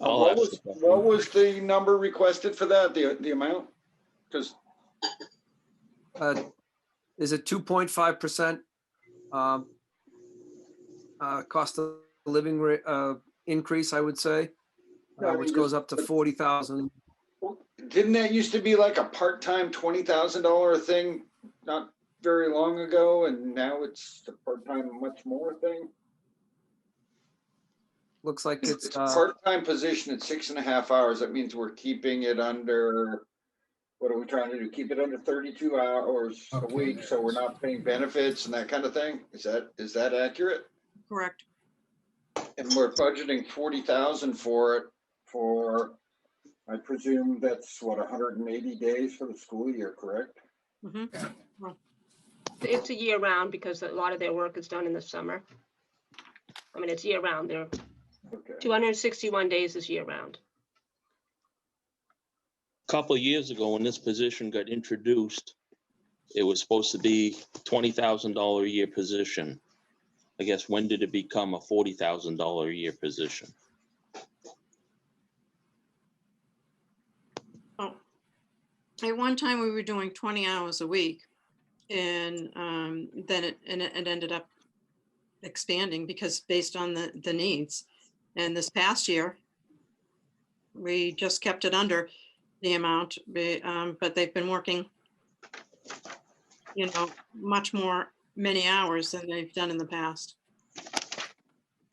I'll What ask was, the question. what was the number requested for that, the amount? Because Is it 2.5% cost of living increase, I would say, No, I which mean, goes just- up to 40,000. didn't that used to be like a part-time $20,000 thing not very long ago, and now it's a part-time much more thing? Looks like It's it's a part-time position at 6.5 hours. That means we're keeping it under, what are we trying to do? Keep it under 32 hours a Okay, week, there so it we're is. not paying benefits and that kind of thing? Is that accurate? Correct. And we're budgeting 40,000 for it for, I presume that's what, 180 days for the school year, correct? Mhm. It's a year round because a lot of their work is done in the summer. I mean, it's year round. They're Okay. 261 days is year round. Couple of years ago, when this position got introduced, it was supposed to be $20,000 a year position. I guess, when did it become a $40,000 a year position? Oh, at one time we were doing 20 hours a week, and then it ended up expanding because based on the needs. And this past year, we just kept it under the amount, but they've been working, much more, many hours than they've done in the past.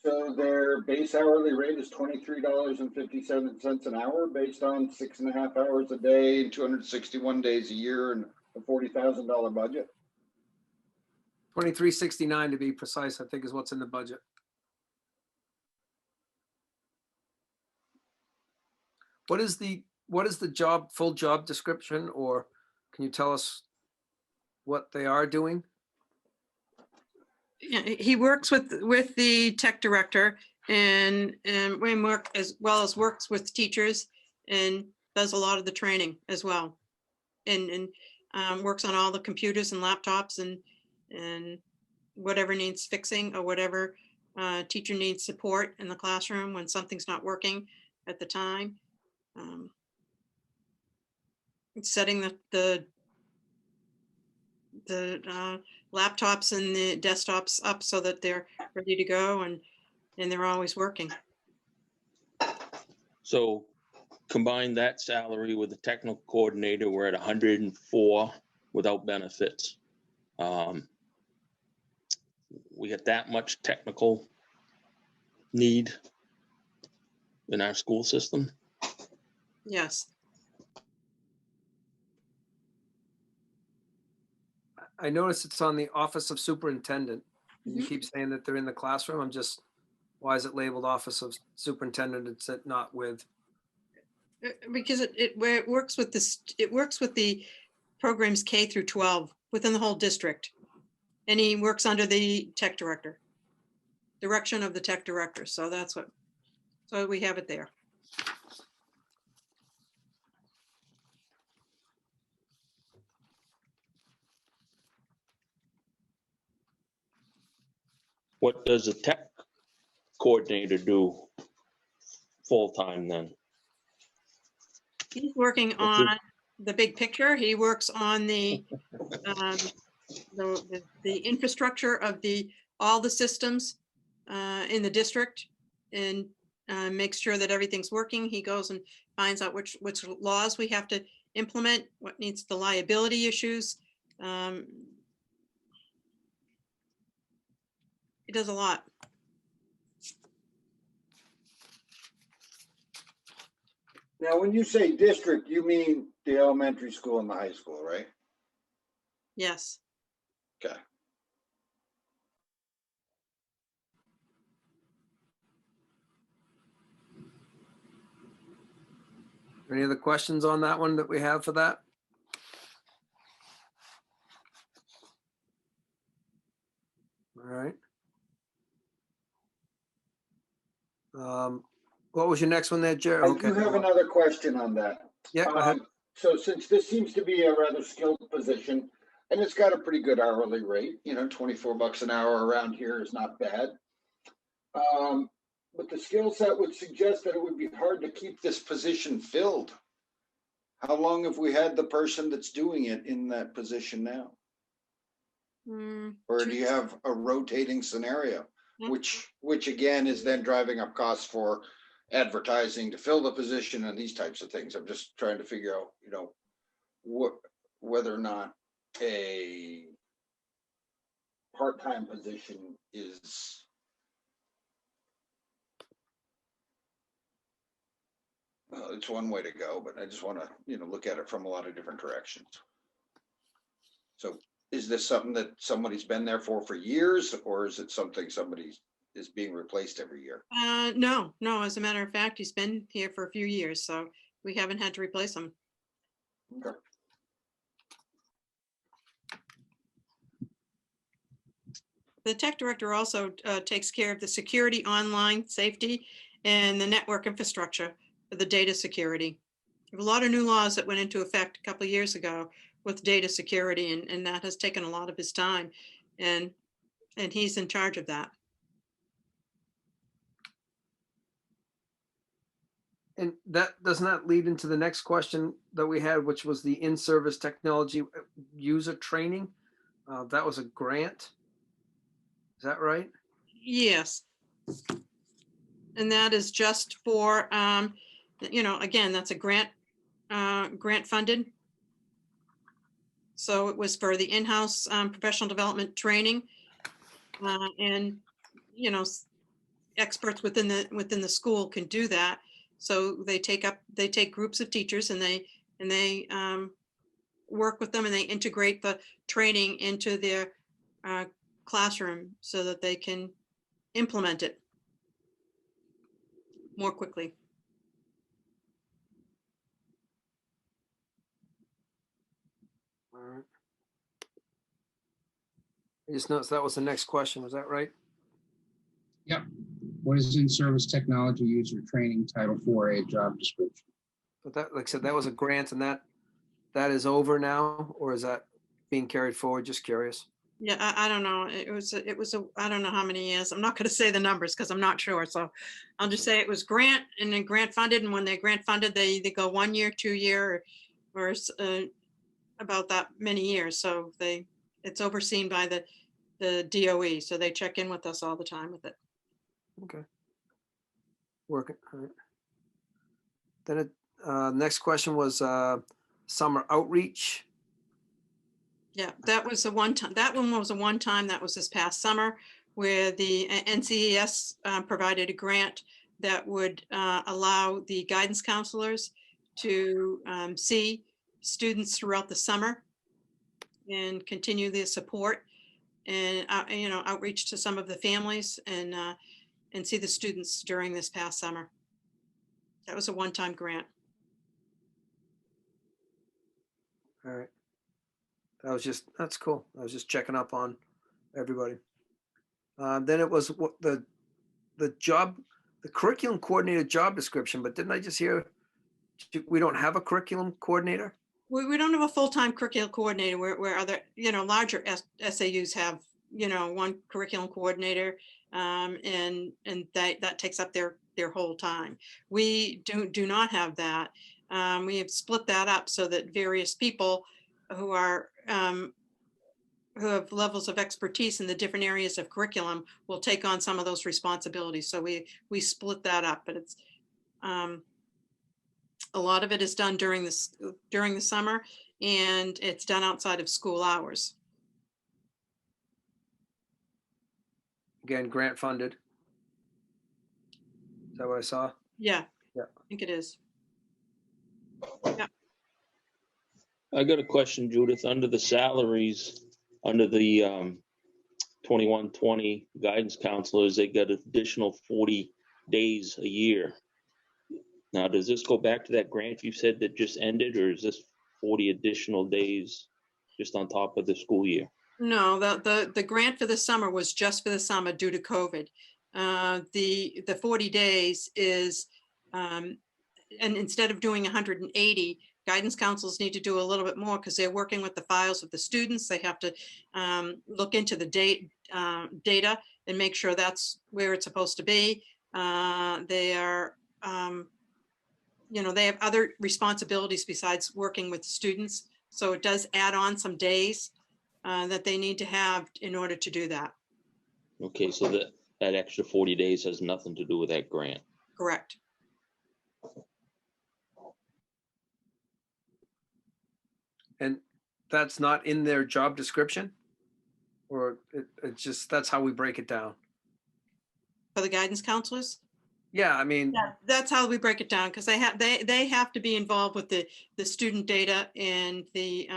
So their base hourly rate is $23.57 an hour based on 6.5 hours a day and 261 days a year and a $40,000 budget. 2369 to be precise, I think is what's in the budget. What is the job, full job description, or can you tell us what they are doing? Yeah, he works with the tech director and we work as well as works with teachers and does a lot of the training as well. And works on all the computers and laptops and whatever needs fixing or whatever teacher needs support in the classroom when something's not working at the time. Setting the laptops and the desktops up so that they're ready to go and they're always working. So combine that salary with the technical coordinator, we're at 104 without benefits. We got that much technical need in our school system. Yes. I noticed it's on the Office of Superintendent. You Mhm. keep saying that they're in the classroom. Why is it labeled Office of Superintendent? It's not with. Because it works with this, it works with the programs K through 12 within the whole district. And he works under the tech director, direction of the tech director. So so we have it there. What does a tech coordinator do full-time then? He's working What's it- on the big picture. He works on the infrastructure of all the systems in the district and makes sure that everything's working. He goes and finds out which laws we have to implement, what needs the liability issues. He does a lot. Now, when you say district, you mean the elementary school and the high school, right? Yes. Okay. Any other questions on that one that we have for that? right. What was your next one there, Jerry? I do have another question on that. Yeah, go ahead. So since this seems to be a rather skilled position, and it's got a pretty good hourly rate, 24 bucks an hour around here is not bad. But the skill set would suggest that it would be hard to keep this position filled. How long have we had the person that's doing it in that position now? Or do you have a rotating scenario, which again is then driving up costs for advertising to fill the position and these types of things? I'm just trying to figure out, whether or not a part-time position is it's one way to go, but I just want to, look at it from a lot of different directions. So is this something that somebody's been there for years, or is it something somebody is being replaced every year? No. As a matter of fact, he's been here for a few years, so we haven't had to replace him. Okay. The tech director also takes care of the security, online safety, and the network infrastructure for the data security. There were a lot of new laws that went into effect a couple of years ago with data security, and that has taken a lot of his time, and he's in charge of that. And that does not lead into the next question that we had, which was the in-service technology user training. That was a grant. Is that right? Yes. And that is just for, again, that's a grant funded. So it was for the in-house professional development training, and experts within the school can do that. So they take groups of teachers and they work with them, and they integrate the training into their classroom so that they can implement it more quickly. All right. I just noticed that was the next question. Was that right? Yep. What is in-service technology user training, Title 4A job description? But that, like I said, that was a grant, and that is over now, or is that being carried forward? Just curious. Yeah, I don't know. It was I don't know how many years. I'm not going to say the numbers because I'm not sure. So I'll just say it was grant and then grant funded. And when they grant funded, they either go 1 year, 2 year, or about that many years. So it's overseen by the DOE. So they check in with us all the time with it. Okay. Working. All right. Then next question was summer outreach. Yeah, that was a one time. That one was a one time. That was this past summer, where the NCES provided a grant that would allow the guidance counselors to see students throughout the summer and continue their support and outreach to some of the families and see the students during this past summer. That was a one-time grant. All right. That's cool. I was just checking up on everybody. Then it was the curriculum coordinator job description, but didn't I just hear we don't have a curriculum coordinator? We don't have a full-time curriculum coordinator where other, larger SAUs have, one curriculum coordinator, and that takes up their whole time. We do not have that. We have split that up so that various people who have levels of expertise in the different areas of curriculum will take on some of those responsibilities. So we split that up, but it's a lot of it is done during the summer, and it's done outside of school hours. Again, grant funded. Is that what I saw? Yeah. Yeah. I think it is. Yeah. I got a question, Judith. Under the salaries, under the 2120 guidance counselors, they got additional 40 days a year. Now, does this go back to that grant you said that just ended, or is this 40 additional days just on top of the school year? No, the grant for the summer was just for the summer due to COVID. The 40 days is, and instead of doing 180, guidance counselors need to do a little bit more because they're working with the files of the students. They have to look into the data and make sure that's where it's supposed to be. They are, they have other responsibilities besides working with students. So it does add on some days that they need to have in order to do that. Okay, so that extra 40 days has nothing to do with that grant. Correct. And that's not in their job description? Or it's just, that's how we break it down? For the guidance counselors? Yeah, I mean, Yeah, that's how we break it down because they have to be involved with the student data and the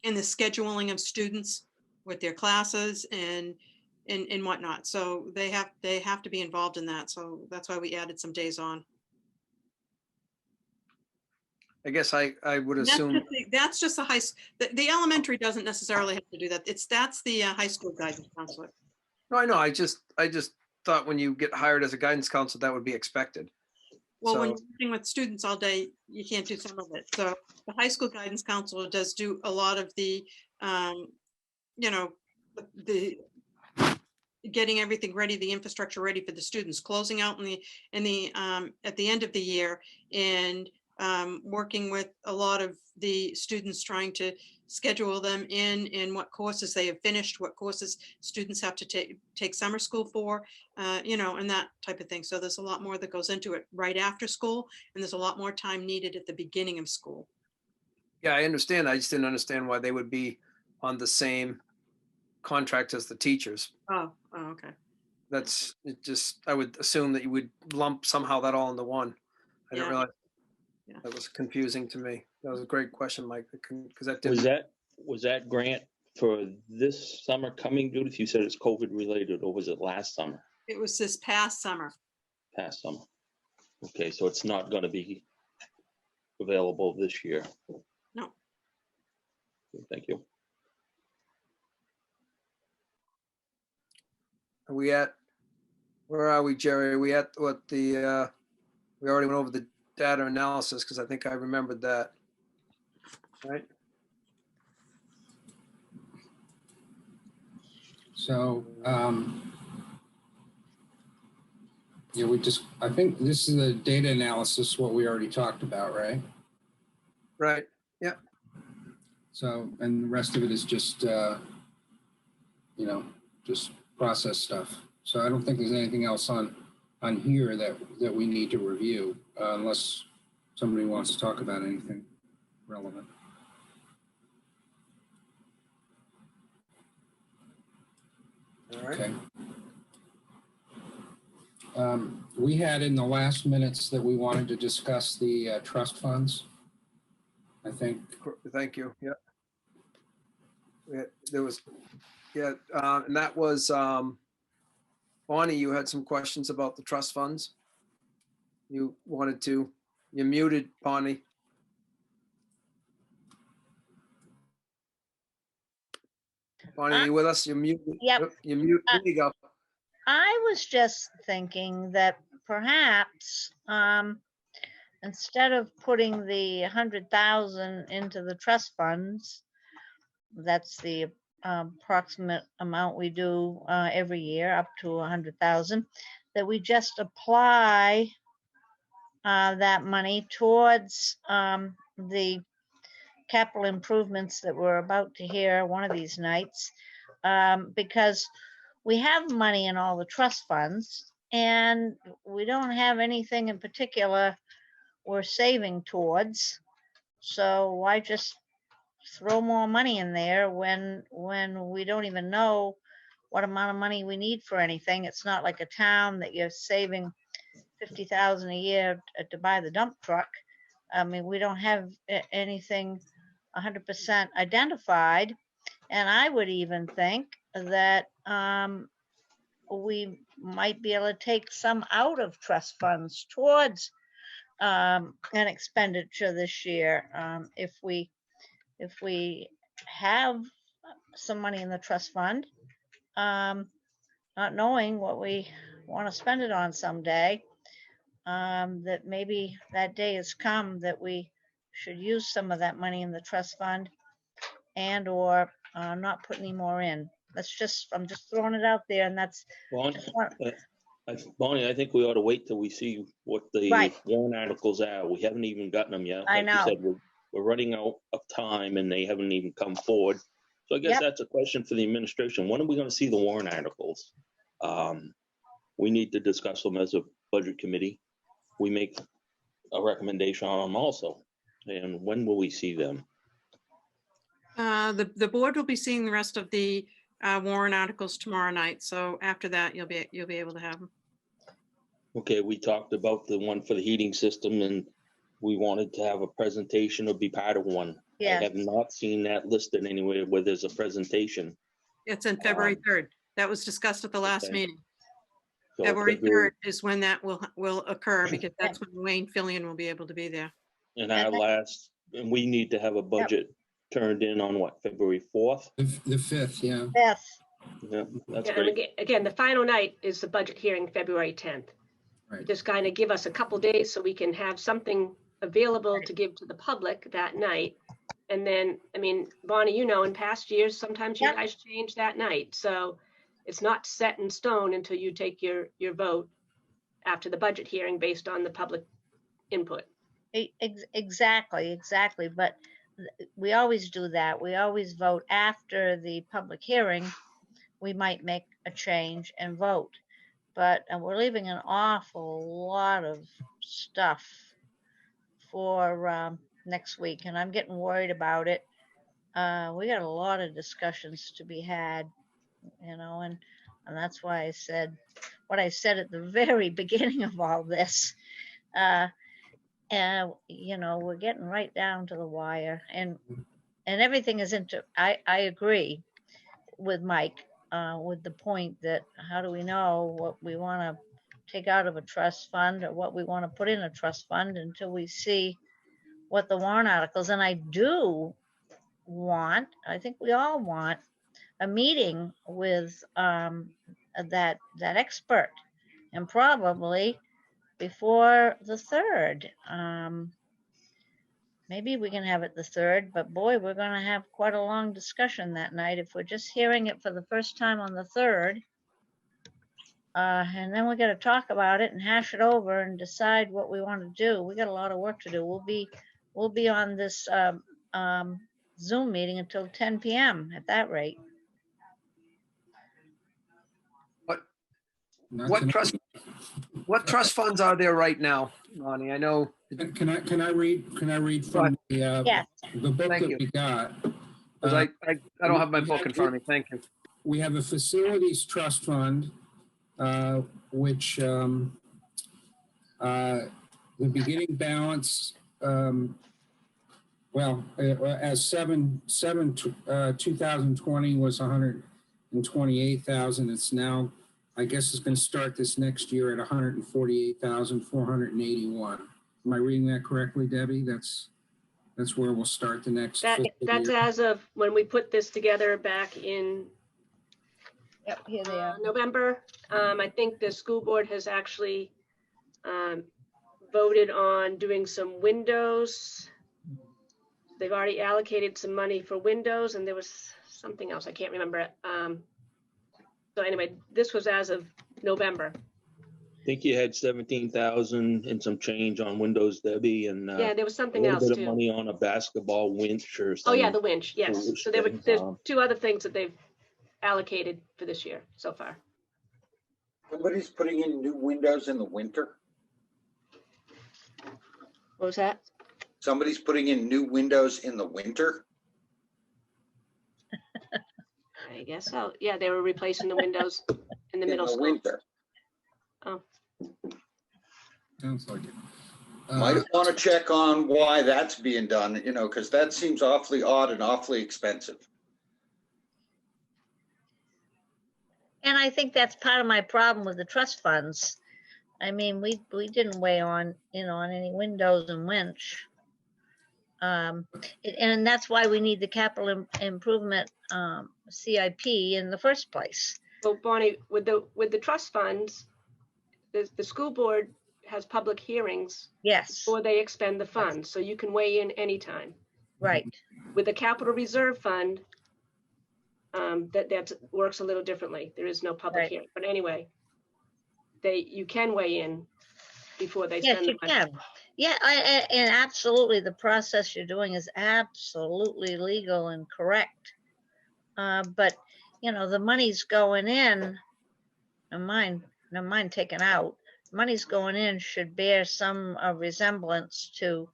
scheduling of students with their classes and whatnot. So they have to be involved in that. So that's why we added some days on. I guess I would assume. That's just a the elementary doesn't necessarily have to do that. That's the high school guidance counselor. No, I know. I just thought when you get hired as a guidance counselor, that would be expected. Well, when So- you're working with students all day, you can't do some of it. So the high school guidance counselor does do a lot of the, the getting everything ready, the infrastructure ready for the students, closing out at the end of the year, and working with a lot of the students, trying to schedule them in what courses they have finished, what courses students have to take summer school for, and that type of thing. So there's a lot more that goes into it right after school, and there's a lot more time needed at the beginning of school. Yeah, I understand. I just didn't understand why they would be on the same contract as the teachers. Oh, okay. That's it. Just, I would assume that you would lump somehow that all into one. I didn't Yeah. realize. Yeah. That was confusing to me. That was a great question, Mike, because that didn't. Was that grant for this summer coming, Judith? You said it's COVID related, or was it last summer? It was this past summer. Past summer. Okay, so it's not going to be available this year. No. Thank you. Are we at, where are we, Jerry? Are we at what we already went over the data analysis, because I think I remembered that, right? So, yeah, I think this is the data analysis, what we already talked about, right? Right. Yeah. So, and the rest of it is just, just process stuff. So I don't think there's anything else on here that we need to review, unless somebody wants to talk about anything relevant. All right. Okay. We had in the last minutes that we wanted to discuss the trust funds, I think. Thank you. Yeah. There was, yeah, and that was, Bonnie, you had some questions about the trust funds. You muted, Bonnie. Bonnie, are you with us? You're muted. Yep. You're muted. There you go. I was just thinking that perhaps instead of putting the 100,000 into the trust funds, that's the approximate amount we do every year, up to 100,000, that we just apply that money towards the capital improvements that we're about to hear one of these nights, because we have money in all the trust funds and we don't have anything in particular we're saving towards. So why just throw more money in there when we don't even know what amount of money we need for anything? It's not like a town that you're saving 50,000 a year to buy the dump truck. I mean, we don't have anything 100% identified. And I would even think that we might be able to take some out of trust funds towards an expenditure this year. If we have some money in the trust fund, not knowing what we want to spend it on someday. That maybe that day has come that we should use some of that money in the trust fund and or not put any more in. I'm just throwing it out there, and that's Bonnie, just one, Bonnie, I think we ought to wait till we see what the Right. warrant articles are. We haven't even gotten them yet. I Like you know. said, we're running out of time and they haven't even come forward. So I guess Yep. that's a question for the administration. When are we going to see the warrant articles? We need to discuss them as a budget committee. We make a recommendation on them also. And when will we see them? The board will be seeing the rest of the warrant articles tomorrow night. So after that, you'll be able to have them. Okay, we talked about the one for the heating system and we wanted to have a presentation or be part of one. Yes. I have not seen that listed anywhere where there's a presentation. It's in February 3rd. That was discussed at the last Okay. meeting. So February 3rd is when that will occur, because that's when Wayne Fillion will be able to be there. And and we need to have a budget turned in on what, February 4th? The 5th, yeah. Beth. Yeah, that's Yeah, and great. again, the final night is the budget hearing, February 10th. Right. Just kind of give us a couple days so we can have something available to give to the public that night. And then, I mean, Bonnie, you know, in past years, sometimes you Yep. guys change that night. So it's not set in stone until you take your vote after the budget hearing based on the public input. Exactly. But we always do that. We always vote after the public hearing. We might make a change and vote, but we're leaving an awful lot of stuff for next week, and I'm getting worried about it. We got a lot of discussions to be had, you know, and that's why I said what I said at the very beginning of all this. And you know, we're getting right down to the wire, and everything is I agree with Mike with the point that how do we know what we want to take out of a trust fund or what we want to put in a trust fund until we see what the warrant articles. And I think we all want a meeting with that expert, and probably before the 3rd. Maybe we can have it the 3rd, but boy, we're going to have quite a long discussion that night if we're just hearing it for the first time on the 3rd. And then we got to talk about it and hash it over and decide what we want to do. We got a lot of work to do. We'll be on this Zoom meeting until 10 p.m. at that rate. What trust funds are there right now, Ronnie? I know. Can I read from Yes. the book Thank that you. we got? 'Cause I don't have my book in front of me. Thank you. We have a facilities trust fund, which the beginning balance, as 2020 was 128,000. It's now, I guess it's going to start this next year at 148,481. Am I reading that correctly, Debbie? That's where we'll start the next. That's year. as of when we put this together back in Yep, here they are. November. I think the school board has actually voted on doing some windows. They've already allocated some money for windows, and there was something else. I can't remember it. So anyway, this was as of November. I think you had 17,000 and some change on Windows, Debbie, and Yeah, there was a something little else bit of too. money on a basketball winch or Oh something. yeah, the winch, yes. winch So there's thing. 2 other things that they've allocated for this year so far. Somebody's putting in new windows in the winter. What was that? Somebody's putting in new windows in the winter. I guess so. Yeah, they were replacing the windows in the middle In the school. winter. Sounds like it. Might want to check on why that's being done, you know, because that seems awfully odd and awfully expensive. And I think that's part of my problem with the trust funds. I mean, we didn't weigh on, you know, on any windows and winch. And that's why we need the capital improvement CIP in the first place. Well, Bonnie, with the trust funds, the school board has public hearings Yes, before they expend the funds, so you can weigh in anytime. right. With the capital reserve fund, that works a little differently. There is no public Right. hearing, but anyway, you can weigh in before they Yes, spend you the money. can. Yeah, and absolutely, the process you're doing is absolutely legal and correct. But, you know, the money's going in, and mine taken out. Money's going in should bear some resemblance to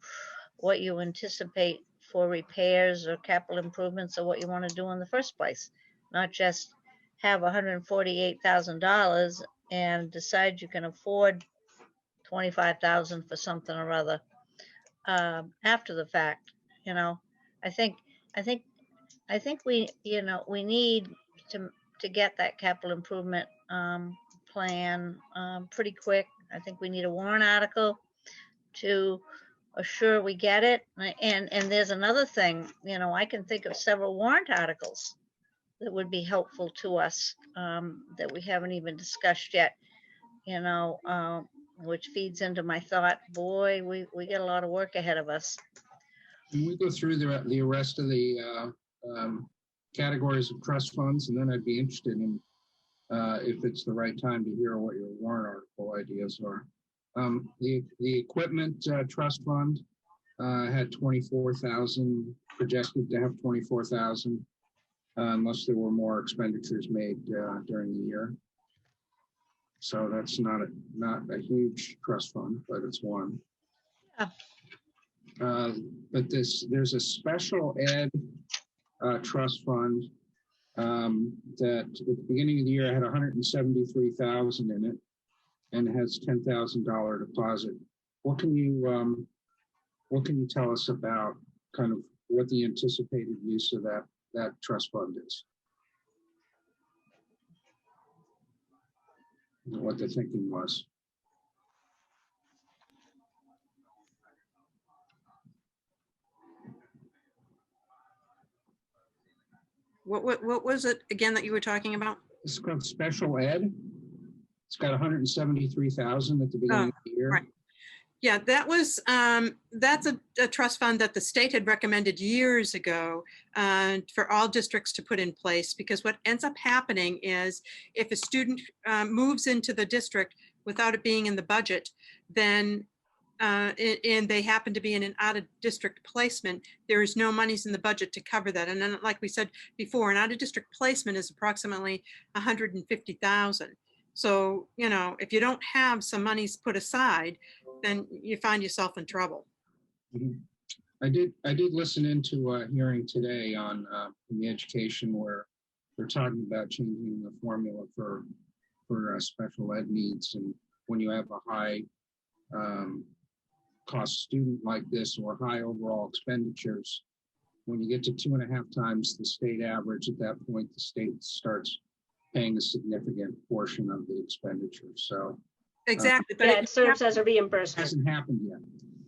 what you anticipate for repairs or capital improvements or what you want to do in the first place. Not just have $148,000 and decide you can afford 25,000 for something or other after the fact. You know, I think we, you know, we need to get that capital improvement plan pretty quick. I think we need a warrant article to assure we get it. And there's another thing, you know, I can think of several warrant articles that would be helpful to us that we haven't even discussed yet, you know, which feeds into my thought, boy, we got a lot of work ahead of us. Can we go through the rest of the categories of trust funds, and then I'd be interested in if it's the right time to hear what your warrant article ideas are. The equipment trust fund had 24,000, projected to have 24,000 unless there were more expenditures made during the year. So that's not a huge trust fund, but it's one. Yeah. But there's a special ed trust fund that at the beginning of the year had 173,000 in it and has $10,000 deposit. What can you tell us about kind of what the anticipated use of that trust fund is? What the thinking was. What was it again that you were talking about? It's called special ed. It's got 173,000 at the beginning of the year. Right. Yeah, that was that's a trust fund that the state had recommended years ago for all districts to put in place, because what ends up happening is if a student moves into the district without it being in the budget, then and they happen to be in an out-of-district placement, there is no monies in the budget to cover that. And then, like we said before, an out-of-district placement is approximately 150,000. So, you know, if you don't have some monies put aside, then you find yourself in trouble. Mm-hmm. I did listen into a hearing today on in the education where they're talking about changing the formula for special ed needs, and when you have a high cost student like this or high overall expenditures, when you get to 2.5 times the state average, at that point the state starts paying a significant portion of the expenditure. So exactly, but yeah, it serves as a it reimbursement. hasn't happened yet.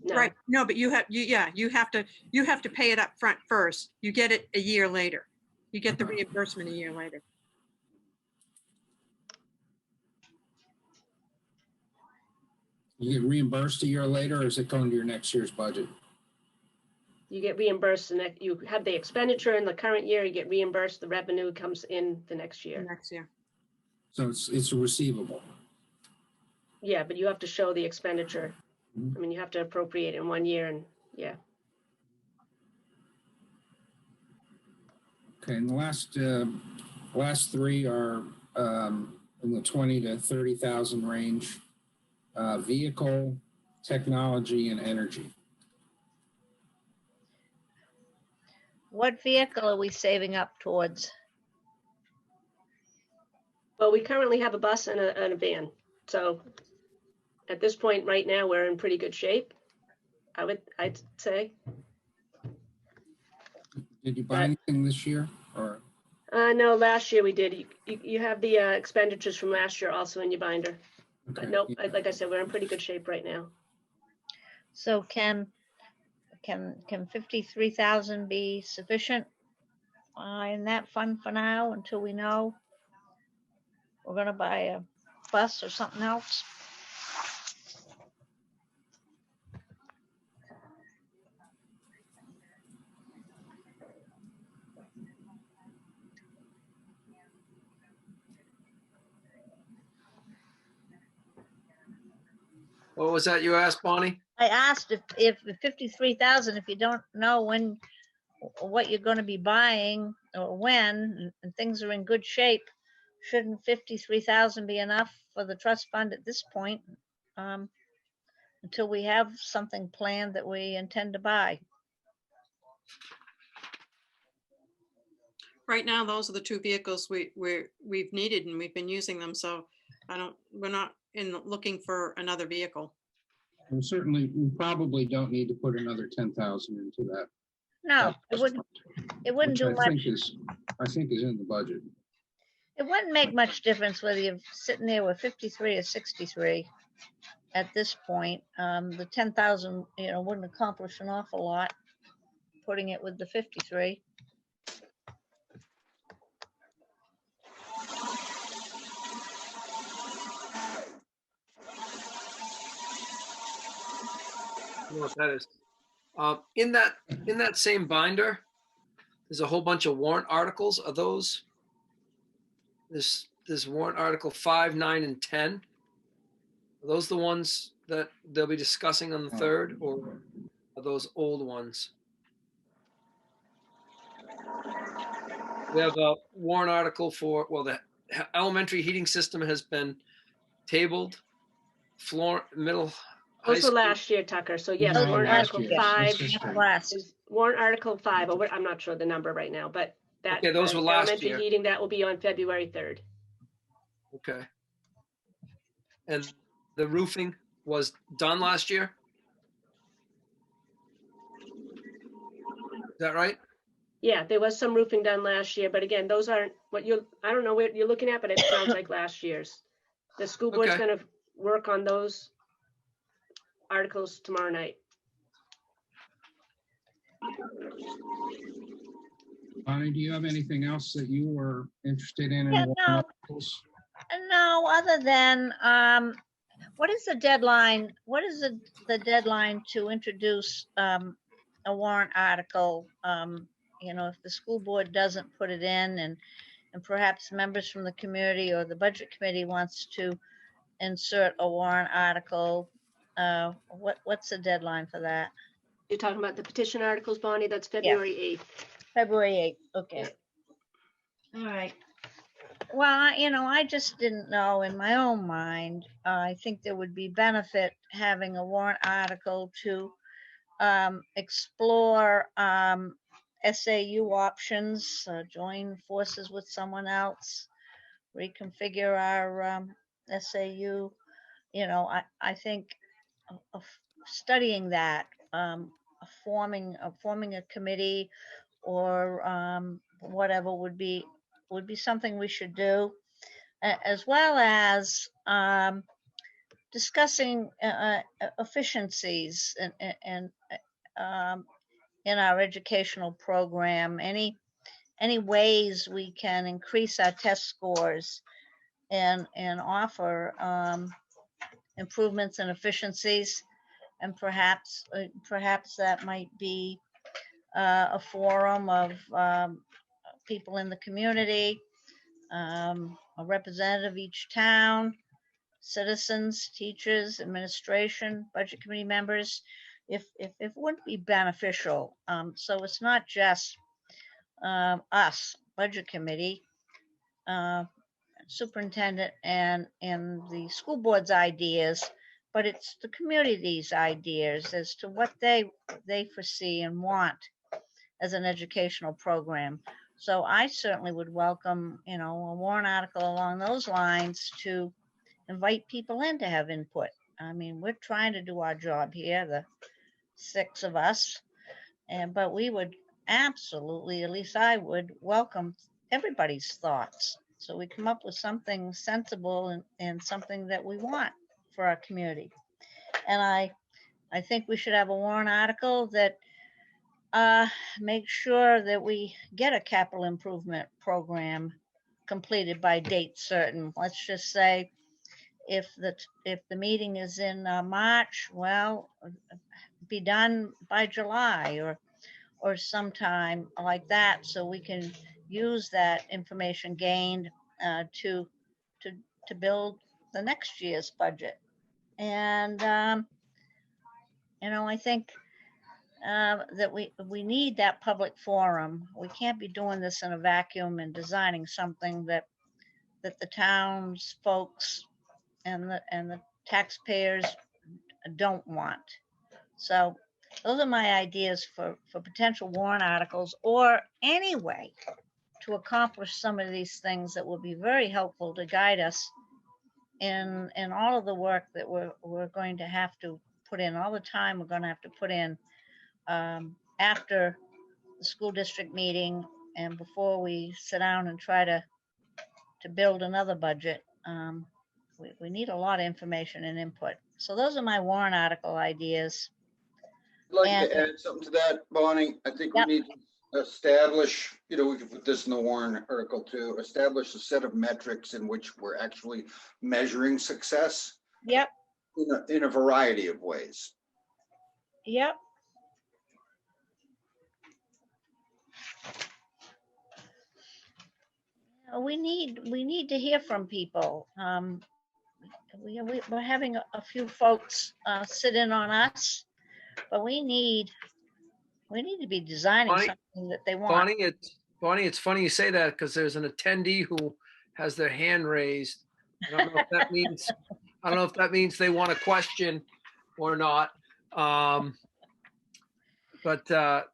No. Right. No, but you have to pay it up front first. You get it a year later. You get the reimbursement a year later. You get reimbursed a year later, or is it going to your next year's budget? You get reimbursed, and you have the expenditure in the current year, you get reimbursed, the revenue comes in the next year. Next year. So it's a receivable. Yeah, but you have to show the expenditure. I mean, you have to appropriate in 1 year, and yeah. Okay, and the last three are in the 20 to 30,000 range. Vehicle, technology, and energy. What vehicle are we saving up towards? Well, we currently have a bus and a van. So at this point right now, we're in pretty good shape, I'd say. Did you buy anything this year, or? No, last year we did. You have the expenditures from last year also in your binder. Okay. But nope, like I said, we're in pretty good shape right now. So can can 53,000 be sufficient in that fund for now until we know we're gonna buy a bus or something else? What was that you asked, Bonnie? I asked if the 53,000, if you don't know what you're gonna be buying or when, and things are in good shape, shouldn't 53,000 be enough for the trust fund at this point? Until we have something planned that we intend to buy. Right now, those are the two vehicles we've needed and we've been using them. So we're not looking for another vehicle. And certainly, we probably don't need to put another 10,000 into that. No, it wouldn't Which do I much. think is in the budget. It wouldn't make much difference whether you're sitting there with 53 or 63 at this point. The 10,000, wouldn't accomplish an awful lot, putting it with the 53. I don't know what that is. In that same binder, there's a whole bunch of warrant articles. Are those? There's warrant article 5, 9, and 10. Are those the ones that they'll be discussing on the 3rd, or are those old ones? We have a warrant article for, well, the elementary heating system has been tabled. Middle. Those were last year, Tucker. So yes, Those warrant were article last year. 5 Last. is warrant article 5. I'm not sure the number right now, but that Okay, those were last elementary year. heating, that will be on February 3rd. Okay. And the roofing was done last year? Is that right? Yeah, there was some roofing done last year, but again, those aren't what I don't know what you're looking at, but it sounds like last year's. The school board's Okay. gonna work on those articles tomorrow night. Bonnie, do you have anything else that you were interested in? Yeah, warrant no. articles? No, other than, what is the deadline? What is the deadline to introduce a warrant article? If the school board doesn't put it in, and perhaps members from the community or the budget committee wants to insert a warrant article, what's the deadline for that? You're talking about the petition articles, Bonnie? That's February 8th. February 8th, okay. All right. Well, I just didn't know in my own mind. I think there would be benefit having a warrant article to explore SAU options, join forces with someone else, reconfigure our SAU. I think of studying that, forming a committee or whatever would be something we should do, as well as discussing efficiencies and in our educational program, any ways we can increase our test scores and offer improvements and efficiencies, and perhaps that might be a forum of people in the community, a representative of each town, citizens, teachers, administration, budget committee members, if it wouldn't be beneficial. So it's not just us, budget committee, superintendent and the school board's ideas, but it's the community's ideas as to what they foresee and want as an educational program. So I certainly would welcome, a warrant article along those lines to invite people in to have input. I mean, we're trying to do our job here, the 6 of us, but we would absolutely, at least I would, welcome everybody's thoughts. So we come up with something sensible and something that we want for our community. And I think we should have a warrant article that make sure that we get a capital improvement program completed by date certain. Let's just say if the meeting is in March, well, be done by July or sometime like that, so we can use that information gained to build the next year's budget. And I think that we need that public forum. We can't be doing this in a vacuum and designing something that the town's folks and the taxpayers don't want. So those are my ideas for potential warrant articles, or any way to accomplish some of these things that will be very helpful to guide us in all of the work that we're going to have to put in, all the time we're going to have to put in after the school district meeting and before we sit down and try to build another budget. We need a lot of information and input. So those are my warrant article ideas. I'd like to add something to that, Bonnie. I think we need to establish, we can put this in the warrant article too, establish a set of metrics in which we're actually measuring success. Yep. In a variety of ways. Yep. We need to hear from people. We're having a few folks sit in on us, but we need to be designing something that they want. Bonnie, it's funny you say that, because there's an attendee who has their hand raised. I don't know if that means they want a question or not. But I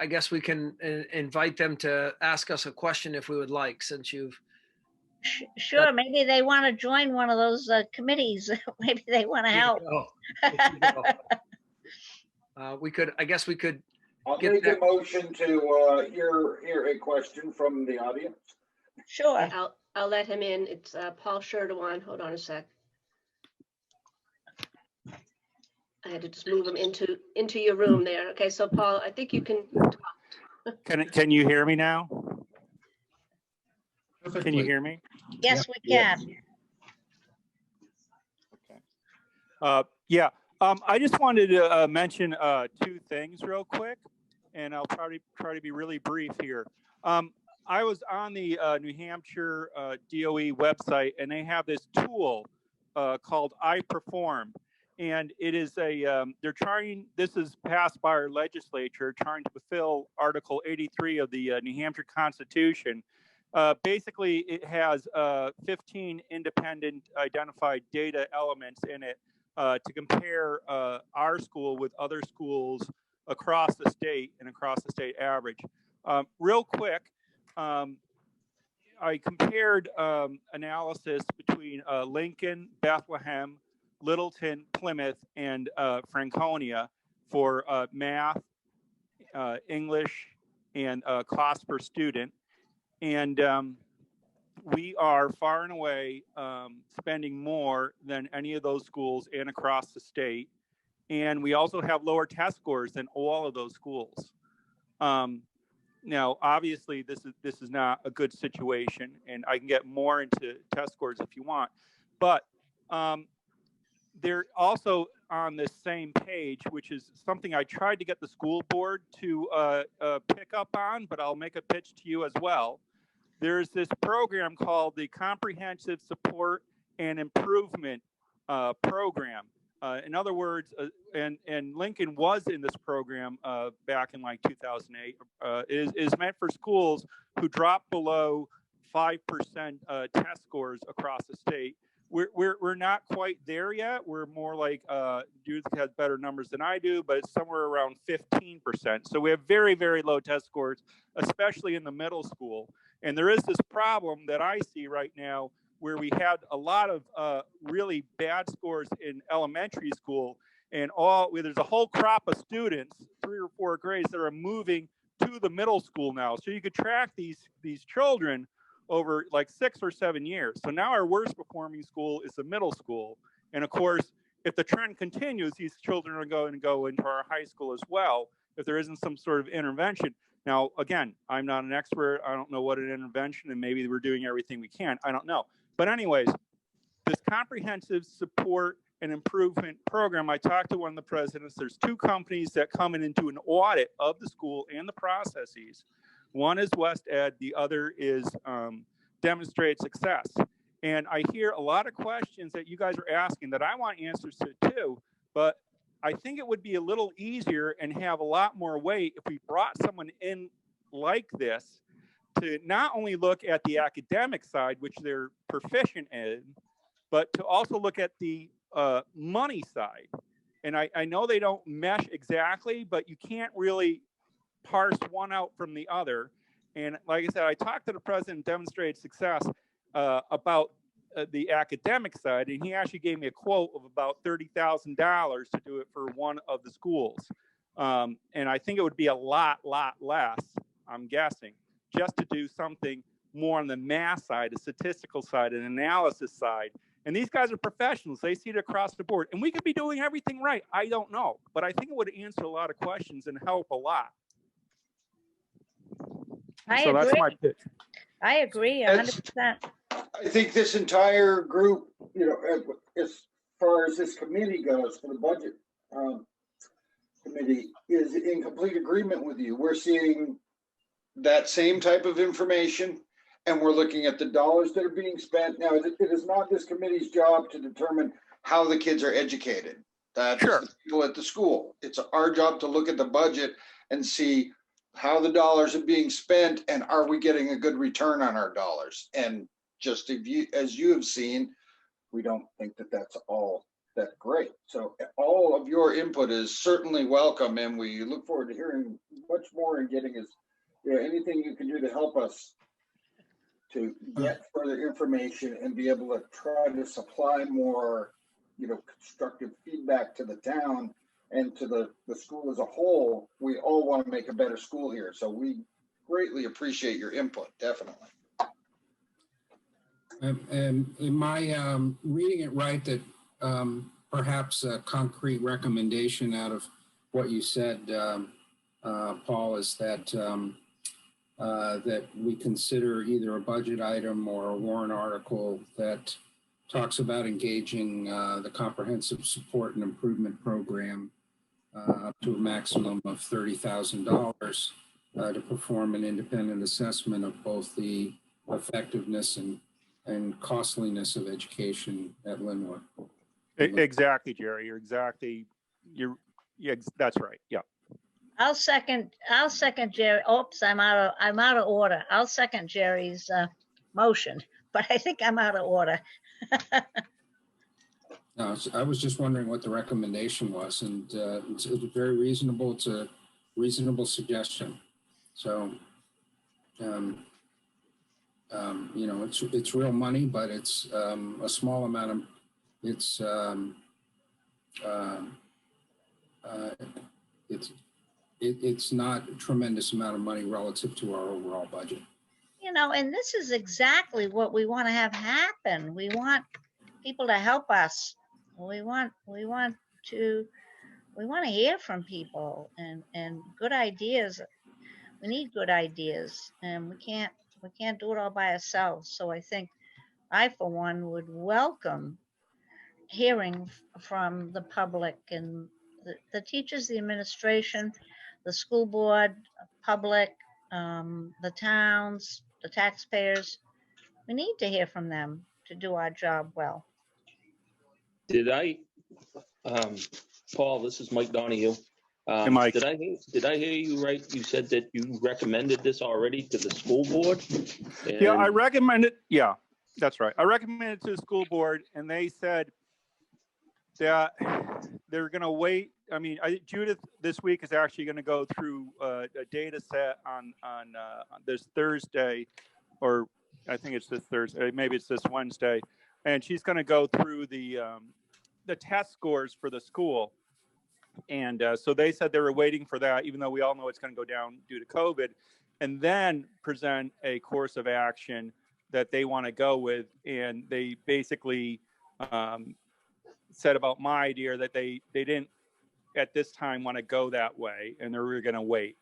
guess we can invite them to ask us a question if we would like, since you've. Sure, maybe they want to join one of those committees. Maybe they want to help. I guess we could. I'll make a motion to hear a question from the audience. Sure. I'll let him in. It's Paul Sherdewan. Hold on a sec. I had to just move him into your room there. Okay, so Paul, I think you can talk. Can you hear me now? Can you hear me? Yes, we can. Okay. Yeah. I just wanted to mention two things real quick, and I'll probably try to be really brief here. I was on the New Hampshire DOE website, and they have this tool called iPerform. And it is this is passed by our legislature, trying to fulfill Article 83 of the New Hampshire Constitution. Basically, it has 15 independent identified data elements in it to compare our school with other schools across the state and across the state average. Real quick, I compared analysis between Lincoln, Bethlehem, Littleton, Plymouth, and Franconia for math, English, and cost per student. And we are far and away spending more than any of those schools and across the state. And we also have lower test scores than all of those schools. Now, obviously, this is not a good situation, and I can get more into test scores if you want. But they're also on this same page, which is something I tried to get the school board to pick up on, but I'll make a pitch to you as well. There's this program called the Comprehensive Support and Improvement Program. In other words, and Lincoln was in this program back in like 2008, is meant for schools who drop below 5% test scores across the state. We're not quite there yet. We're more like Judith has better numbers than I do, but it's somewhere around 15%. So we have very, very low test scores, especially in the middle school. And there is this problem that I see right now where we had a lot of really bad scores in elementary school, and there's a whole crop of students, 3 or 4 grades, that are moving to the middle school now. So you could track these children over like 6 or 7 years. So now our worst performing school is the middle school. And of course, if the trend continues, these children are going to go into our high school as well. if there isn't some sort of intervention. Now, again, I'm not an expert. I don't know what an intervention, and maybe we're doing everything we can. I don't know. But anyways, this comprehensive support and improvement program, I talked to one of the presidents. There's 2 companies that come in and do an audit of the school and the processes. One is West Ed, the other is Demonstrate Success. And I hear a lot of questions that you guys are asking that I want answers to too, but I think it would be a little easier and have a lot more weight if we brought someone in like this to not only look at the academic side, which they're proficient in, but to also look at the money side. And I know they don't mesh exactly, but you can't really parse one out from the other. And like I said, I talked to the president, Demonstrate Success, about the academic side, and he actually gave me a quote of about $30,000 to do it for one of the schools. And I think it would be a lot less, I'm guessing, just to do something more on the math side, the statistical side, and analysis side. And these guys are professionals. They see it across the board. And we could be doing everything right. I don't know. But I think it would answer a lot of questions and help a lot. I So agree. that's my pitch. I agree 100%. I think this entire group, you know, as far as this committee goes for the budget committee, is in complete agreement with you. We're seeing that same type of information, and we're looking at the dollars that are being spent. Now, it is not this committee's job to determine how the kids are educated. That's the people at the school. It's our job to look at the budget and see how the dollars are being spent and are we getting a good return on our dollars. And just as you have seen, we don't think that that's all that great. So all of your input is certainly welcome, and we look forward to hearing much more and getting us, you know, anything you can do to help us to get further information and be able to try to supply more, you know, constructive feedback to the town and to the school as a whole. We all want to make a better school here. So we greatly appreciate your input, definitely. And am I reading it right that perhaps a concrete recommendation out of what you said, Paul, is that that we consider either a budget item or a warrant article that talks about engaging the comprehensive support and improvement program up to a maximum of $30,000 to perform an independent assessment of both the effectiveness and costliness of education at Lin-Wood. Exactly, Jerry. That's right. Yeah. I'll second Jerry. Oops, I'm out of order. I'll second Jerry's motion, but I think I'm out of order. No, I was just wondering what the recommendation was, and it's very reasonable. It's a reasonable suggestion. So, you know, it's real money, but it's a small amount of. It's not a tremendous amount of money relative to our overall budget. You know, and this is exactly what we want to have happen. We want people to help us. We want to hear from people and good ideas. We need good ideas, and we can't do it all by ourselves. So I think I, for one, would welcome hearing from the public and the teachers, the administration, the school board, public, the towns, the taxpayers. We need to hear from them to do our job well. Did I, Paul, this is Mike Donahue. Hey, Mike. Did I hear you right? You said that you recommended this already to the school board? Yeah, I recommended. Yeah, that's right. I recommended to the school board, and they said that they're going to wait. I mean, Judith this week is actually going to go through a data set on this Thursday, or I think it's this Thursday, maybe it's this Wednesday, and she's going to go through the test scores for the school. And so they said they were waiting for that, even though we all know it's going to go down due to COVID, and then present a course of action that they want to go with. And they basically said about my idea that they didn't at this time want to go that way, and they're going to wait?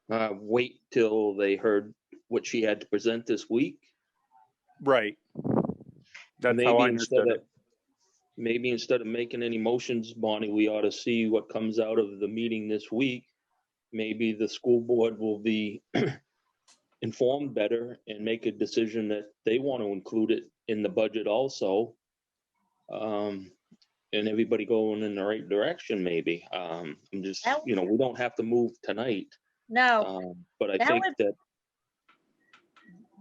Wait till they heard what she had to present this week. Right. That's how I understood it. Maybe instead of making any motions, Bonnie, we ought to see what comes out of the meeting this week. Maybe the school board will be informed better and make a decision that they want to include it in the budget also. And everybody going in the right direction, maybe. I'm just, we don't have to move tonight. No. But I think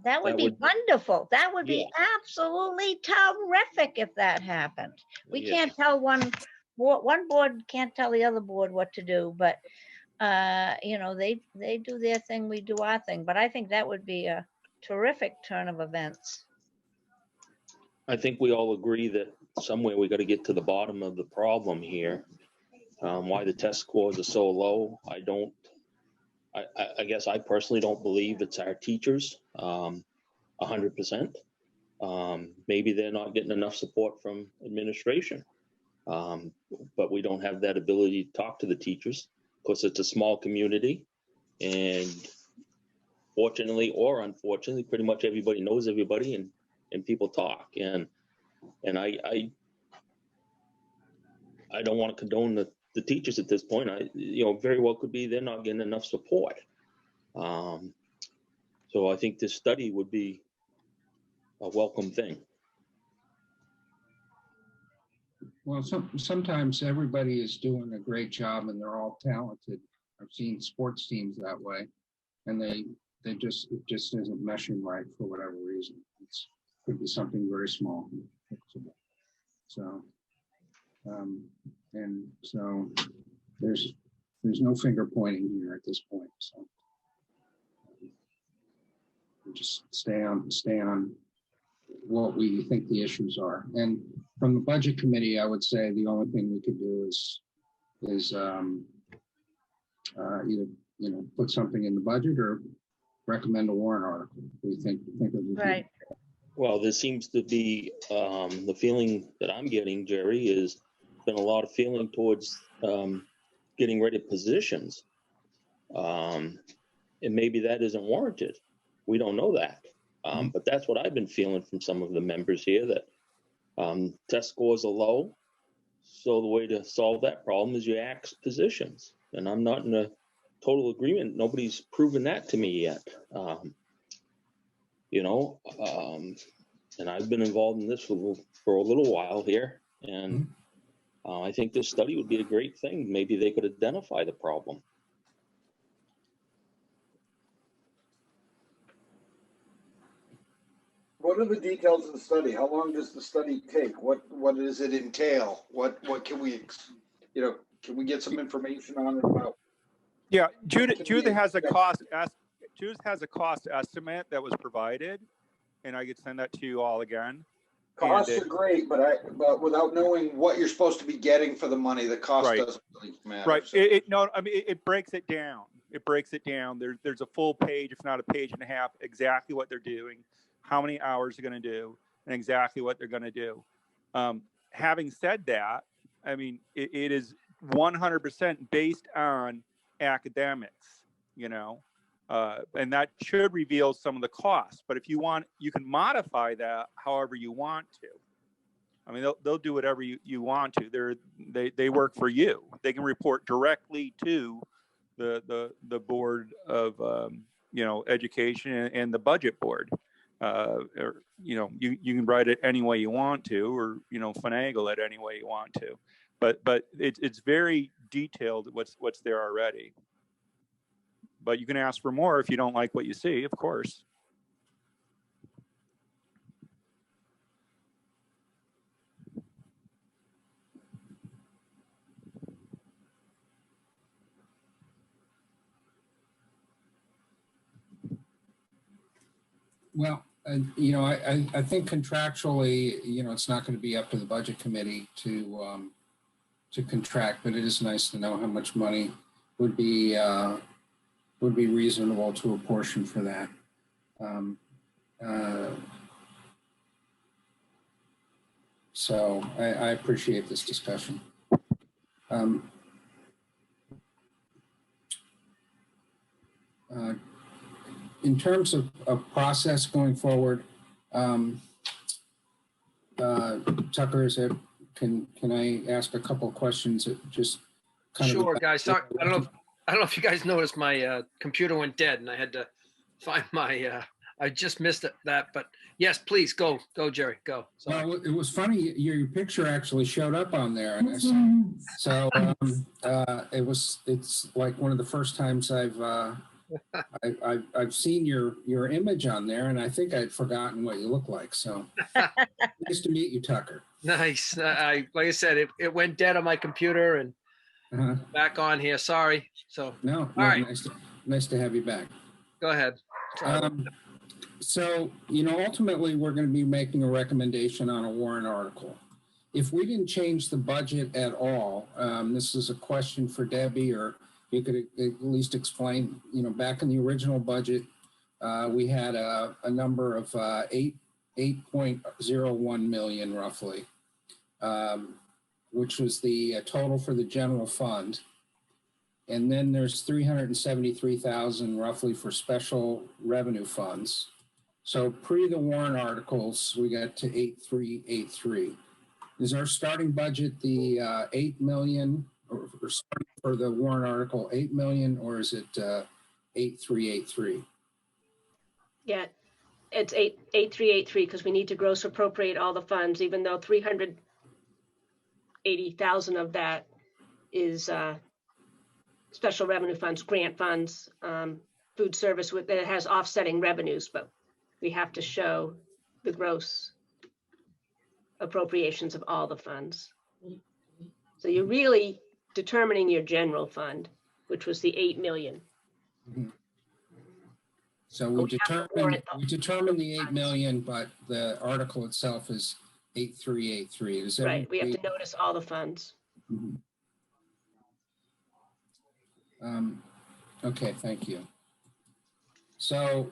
that would be wonderful. That would be absolutely terrific if that happened. We can't tell one board can't tell the other board what to do, but they do their thing, we do our thing. But I think that would be a terrific turn of events. I think we all agree that somewhere we got to get to the bottom of the problem here. Why the test scores are so low, I guess I personally don't believe it's our teachers, 100%. Maybe they're not getting enough support from administration, but we don't have that ability to talk to the teachers because it's a small community, and fortunately or unfortunately, pretty much everybody knows everybody, and people talk, and I don't want to condone the teachers at this point. Very well could be they're not getting enough support. So I think this study would be a welcome thing. Well, sometimes everybody is doing a great job and they're all talented. I've seen sports teams that way, and it just isn't meshing right for whatever reason. It could be something very small. So, and so there's no finger pointing here at this point. So we just stay on what we think the issues are. And from the budget committee, I would say the only thing we could do is either put something in the budget or recommend a warrant article. We think of it. Right. Well, there seems to be the feeling that I'm getting, Jerry, is been a lot of feeling towards getting rid of positions, and maybe that isn't warranted. We don't know that, but that's what I've been feeling from some of the members here, that test scores are low. So the way to solve that problem is you axe positions, and I'm not in a total agreement. Nobody's proven that to me yet. And I've been involved in this for a little while here, and I think this study would be a great thing. Maybe they could identify the problem. What are the details of the study? How long does the study take? What does it entail? What can we, can we get some information on it about? Yeah, Judith has a cost estimate that was provided, and I could send that to you all again. Costs are great, but without knowing what you're supposed to be getting for the money, the cost doesn't really matter. Right. So. It breaks it down. It breaks it down. There's a full page, if not a page and a half, exactly what they're doing, how many hours they're going to do, and exactly what they're going to do. Having said that, it is 100% based on academics, and that should reveal some of the costs. But if you want, you can modify that however you want to. They'll do whatever you want to. They work for you. They can report directly to the board of education and the budget board. Or you can write it any way you want to, or finagle it any way you want to. But it's very detailed what's there already. But you can ask for more if you don't like what you see, of course. Well, I think contractually, it's not going to be up to the budget committee to contract, but it is nice to know how much money would be reasonable to apportion for that. So I appreciate this discussion. Um, in terms of process going forward, Tucker, can I ask a couple of questions that just kind Sure, of guys. Sorry, I don't know if you guys noticed my computer went dead and I had to find my. I just missed that, but yes, please go, Jerry, go. Sorry. Well, it was funny. Your picture actually showed up on there, and so it's like one of the first times I've seen your image on there, and I think I'd forgotten what you look like. So nice to meet you, Tucker. Nice. Like I said, it went dead on my computer and back on here. Sorry. So no, all right. Nice to have you back. Go ahead. So, ultimately, we're going to be making a recommendation on a warrant article. If we didn't change the budget at all, this is a question for Debbie, or you could at least explain, back in the original budget, we had a number of 8.01 million roughly, which was the total for the general fund. And then there's 373,000 roughly for special revenue funds. So pre the warrant articles, we got to 8383. Is our starting budget the 8 million, or starting for the warrant article 8 million, or is it 8383? Yeah, it's 8383 because we need to gross appropriate all the funds, even though 380,000 of that is special revenue funds, grant funds, food service that has offsetting revenues, but we have to show the gross appropriations of all the funds. So you're really determining your general fund, which was the 8 million. Mm-hmm. So we determined the 8 million, but the article itself is 8383. Is that right? We have to notice all the funds. Mm-hmm. Okay, thank you. So,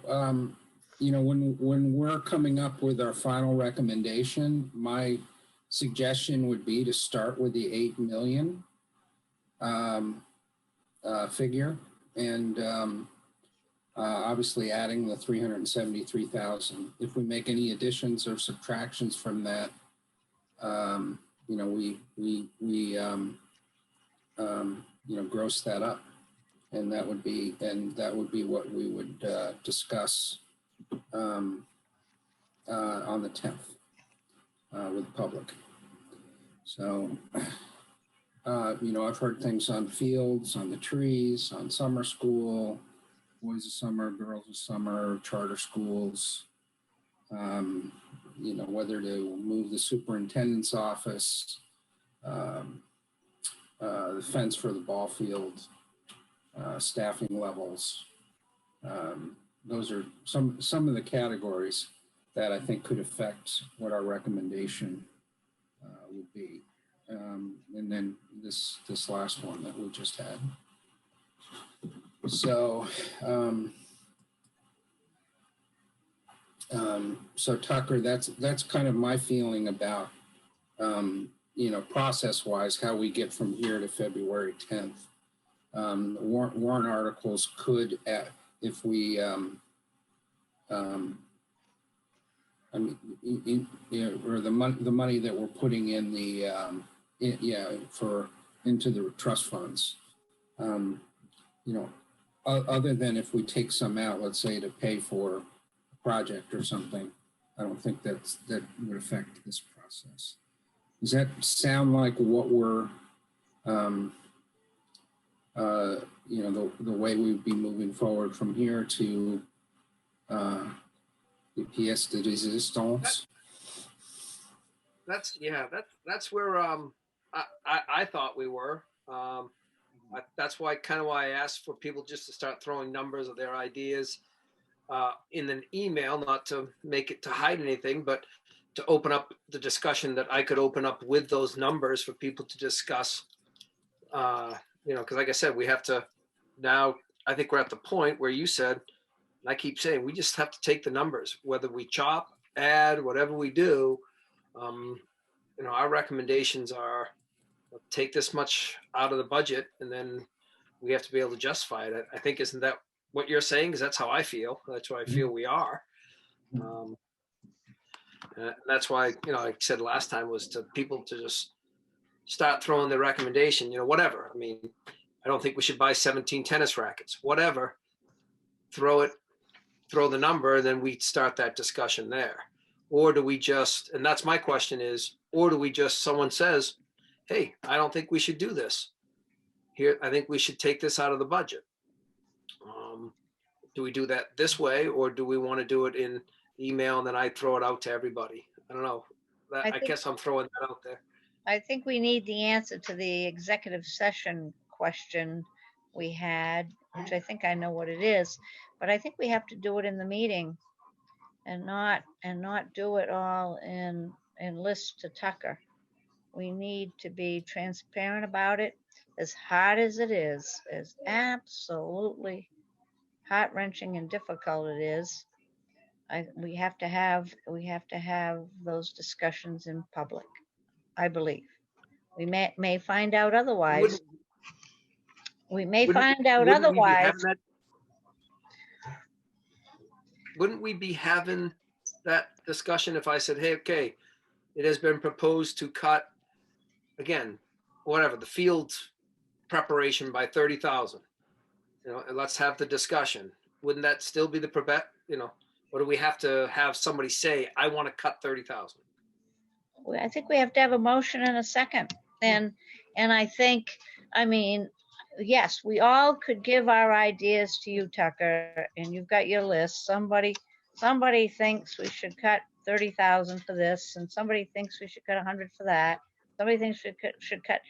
when we're coming up with our final recommendation, my suggestion would be to start with the 8 million figure, and obviously adding the 373,000. If we make any additions or subtractions from that, we gross that up. And that would be what we would discuss on the 10th with the public. So, I've heard things on fields, on the trees, on summer school, boys of summer, girls of summer, charter schools. Whether to move the superintendent's office, the fence for the ball field. Staffing levels. Those are some of the categories that I think could affect what our recommendation would be. And then this last one that we just had. So, so Tucker, that's kind of my feeling about, process-wise, how we get from here to February 10th. Warrant articles could, if we, or the money that we're putting in the, into the trust funds, other than if we take some out, let's say to pay for a project or something, I don't think that would affect this process. Does that sound like what we're, the way we'd be moving forward from here to the pièce de résistance? That's where I thought we were. That's why I asked for people just to start throwing numbers of their ideas in an email, not to make it to hide anything, but to open up the discussion that I could open up with those numbers for people to discuss. Because like I said, we have to now, I think we're at the point where you said, and I keep saying, we just have to take the numbers, whether we chop, add, whatever we do. Our recommendations are take this much out of the budget, and then we have to be able to justify it. I think, isn't that what you're saying? Because that's how I feel. That's what I feel we are. And that's why, like I said last time, was to people to just start throwing their recommendation, whatever. I mean, I don't think we should buy 17 tennis rackets, whatever. Throw the number, then we start that discussion there. Or do we just, and that's my question is, or do we just, someone says, hey, I don't think we should do this. Here, I think we should take this out of the budget. Do we do that this way, or do we want to do it in email and then I throw it out to everybody? I don't know. I guess I'm throwing that out there. I think we need the answer to the executive session question we had, which I think I know what it is, but I think we have to do it in the meeting and not do it all in list to Tucker. We need to be transparent about it, as hard as it is, as absolutely heart-wrenching and difficult it is. We have to have those discussions in public, I believe. We may find out otherwise. We may find out otherwise. Wouldn't we be having that discussion if I said, hey, okay, it has been proposed to cut, again, whatever, the field preparation by 30,000, and let's have the discussion. Wouldn't that still be the or do we have to have somebody say, I want to cut 30,000? I think we have to have a motion in a second. And I think, yes, we all could give our ideas to you, Tucker, and you've got your list. Somebody thinks we should cut 30,000 for this, and somebody thinks we should cut 100 for that. Somebody thinks we should cut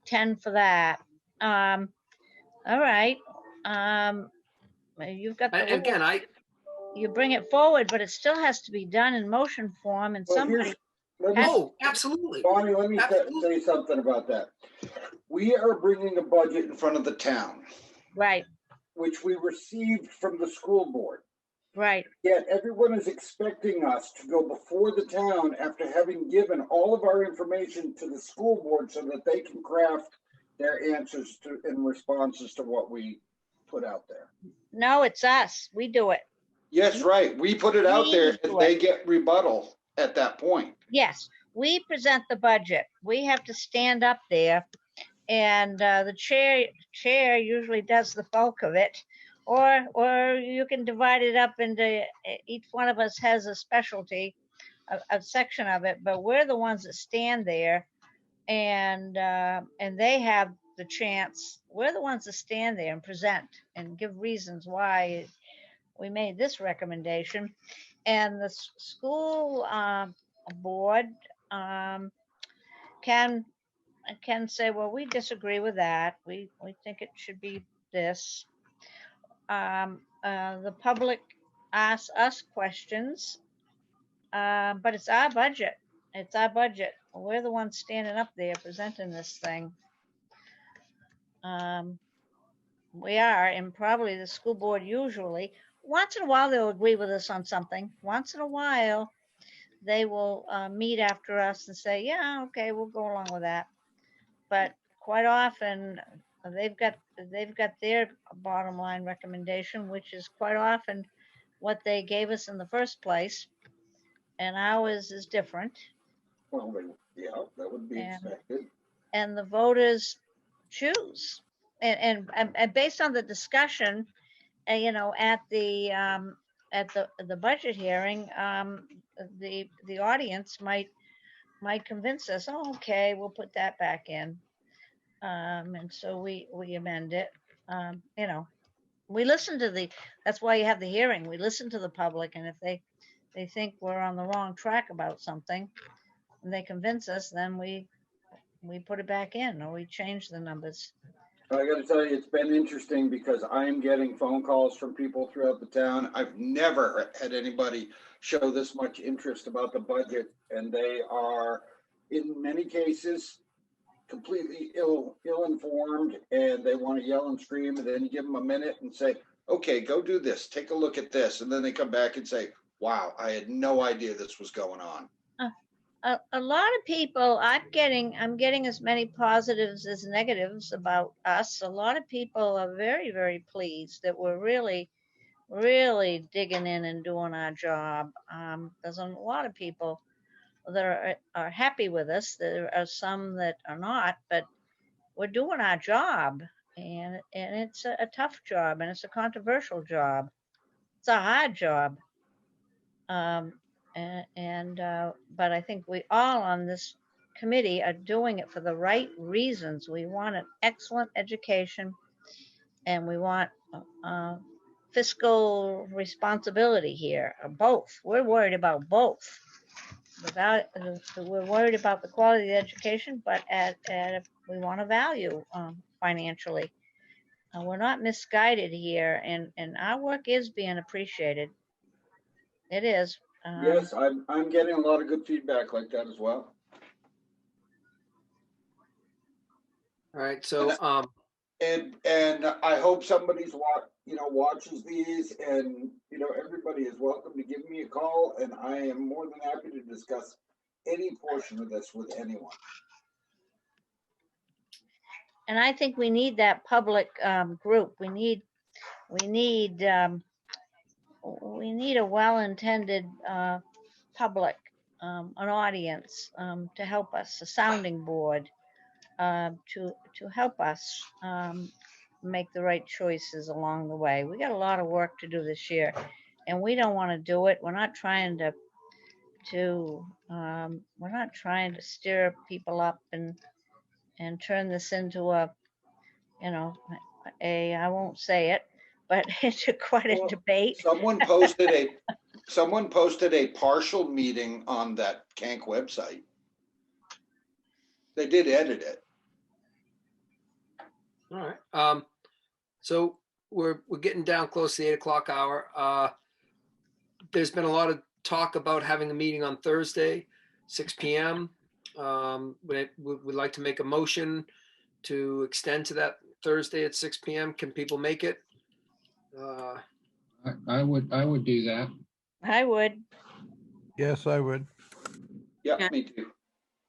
10 for that. All right. You've got the again, you bring it forward, but it still has to be done in motion form, and somebody. Absolutely. Bonnie, let me say something about that. We are bringing a budget in front of the town. Right. Which we received from the school board. Right. Yet everyone is expecting us to go before the town after having given all of our information to the school board so that they can craft their answers to and responses to what we put out there. No, it's us. We do it. Yes, right. We put it out there and they get rebuttal at that point. Yes, we present the budget. We have to stand up there, and the chair usually does the bulk of it, or you can divide it up into each one of us has a specialty, a section of it, but we're the ones that stand there, and they have the chance. We're the ones that stand there and present and give reasons why we made this recommendation, and the school board can say, well, we disagree with that. We think it should be this. The public asks us questions, but it's our budget. It's our budget. We're the ones standing up there presenting this thing. We are, and probably the school board usually. Once in a while, they'll agree with us on something. Once in a while, they will meet after us and say, yeah, okay, we'll go along with that. But quite often, they've got their bottom line recommendation, which is quite often what they gave us in the first place. And ours is different. Well, yeah, that would be expected. And the voters choose. And based on the discussion, at the budget hearing, the audience might convince us, oh, okay, we'll put that back in, and so we amend it. We listen to that's why you have the hearing. We listen to the public, and if they think we're on the wrong track about something, and they convince us, then we put it back in, or we change the numbers. I got to tell you, it's been interesting because I'm getting phone calls from people throughout the town. I've never had anybody show this much interest about the budget, and they are, in many cases, completely ill-informed, and they want to yell and scream, and then you give them a minute and say, okay, go do this, take a look at this, and then they come back and say, wow, I had no idea this was going on. a lot of people, I'm getting as many positives as negatives about us. A lot of people are very, very pleased that we're really, really digging in and doing our job. There's a lot of people that are happy with us. There are some that are not, but we're doing our job, and it's a tough job, and it's a controversial job. It's a hard job. But I think we all on this committee are doing it for the right reasons. We want an excellent education, and we want fiscal responsibility here, or both. We're worried about both. We're worried about the quality of the education, but we want a value financially. We're not misguided here, and our work is being appreciated. It is. Yes, I'm getting a lot of good feedback like that as well. All right, so And I hope somebody's watches these, and everybody is welcome to give me a call, and I am more than happy to discuss any portion of this with anyone. And I think we need that public group. We need a well-intended public, an audience to help us, a sounding board to help us make the right choices along the way. We got a lot of work to do this year, and we don't want to do it. We're not trying to stir people up and turn this into I won't say it, but into quite a debate. Someone posted a partial meeting on that Kank website. They did edit it. all right. So we're getting down close to the 8 o'clock hour. There's been a lot of talk about having a meeting on Thursday, 6 p.m. We'd like to make a motion to extend to that Thursday at 6 p.m. Can people make it? I would do that. I would. Yes, I would. Yeah, me too.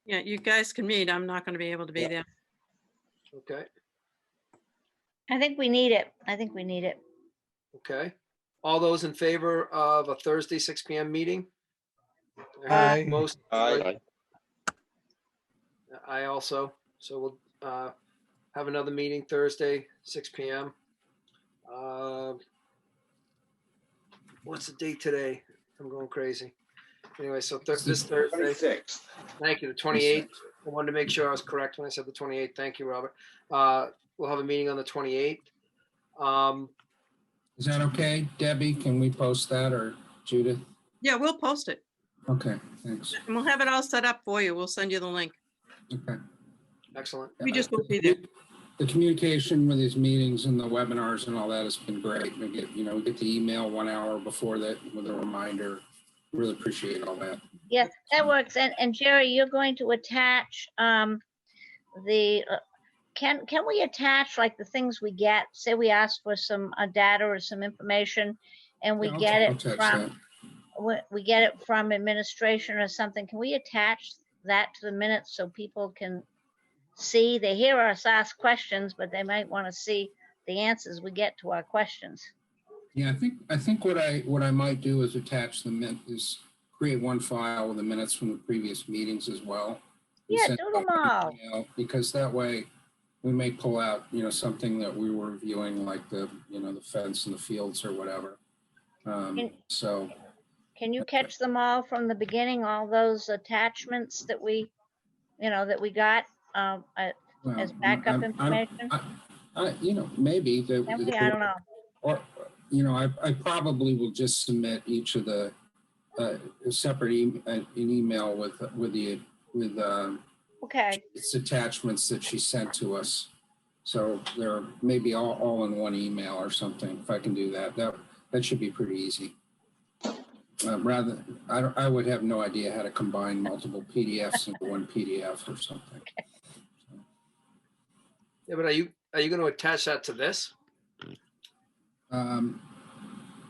Yeah, you guys can meet. I'm not going to be able to be there. Okay. I think we need it. Okay. All those in favor of a Thursday, 6 p.m. meeting? Aye. Most. Aye. I also. So we'll have another meeting Thursday, 6 p.m. What's the date today? I'm going crazy. Anyway, so this Thursday. 26th. Thank you. The 28th. I wanted to make sure I was correct when I said the 28th. Thank you, Robert. We'll have a meeting on the 28th. Is that okay, Debbie? Can we post that, or Judith? Yeah, we'll post it. Okay, thanks. And we'll have it all set up for you. We'll send you the link. Okay. Excellent. We just won't be there. The communication with these meetings and the webinars and all that has been great. We get the email 1 hour before that with a reminder. Really appreciate all that. Yes, that works. And Jerry, you're going to attach can we attach like the things we get? Say we ask for some data or some information, and we get it from administration or something. Can we attach that to the minutes so people can see? They hear us ask questions, but they might want to see the answers we get to our questions. Yeah, I think what I might do is attach is create one file with the minutes from the previous meetings as well. Yeah, do them all. Because that way we may pull out, something that we were reviewing, like the fence in the fields or whatever. Can you catch them all from the beginning? All those attachments that we got as backup information? Maybe. I don't know. Or, I probably will just submit each of the separate an email with okay. It's attachments that she sent to us. So they're maybe all in one email or something. If I can do that, that should be pretty easy. I would have no idea how to combine multiple PDFs into one PDF or something. Okay. Yeah, but are you going to attach that to this?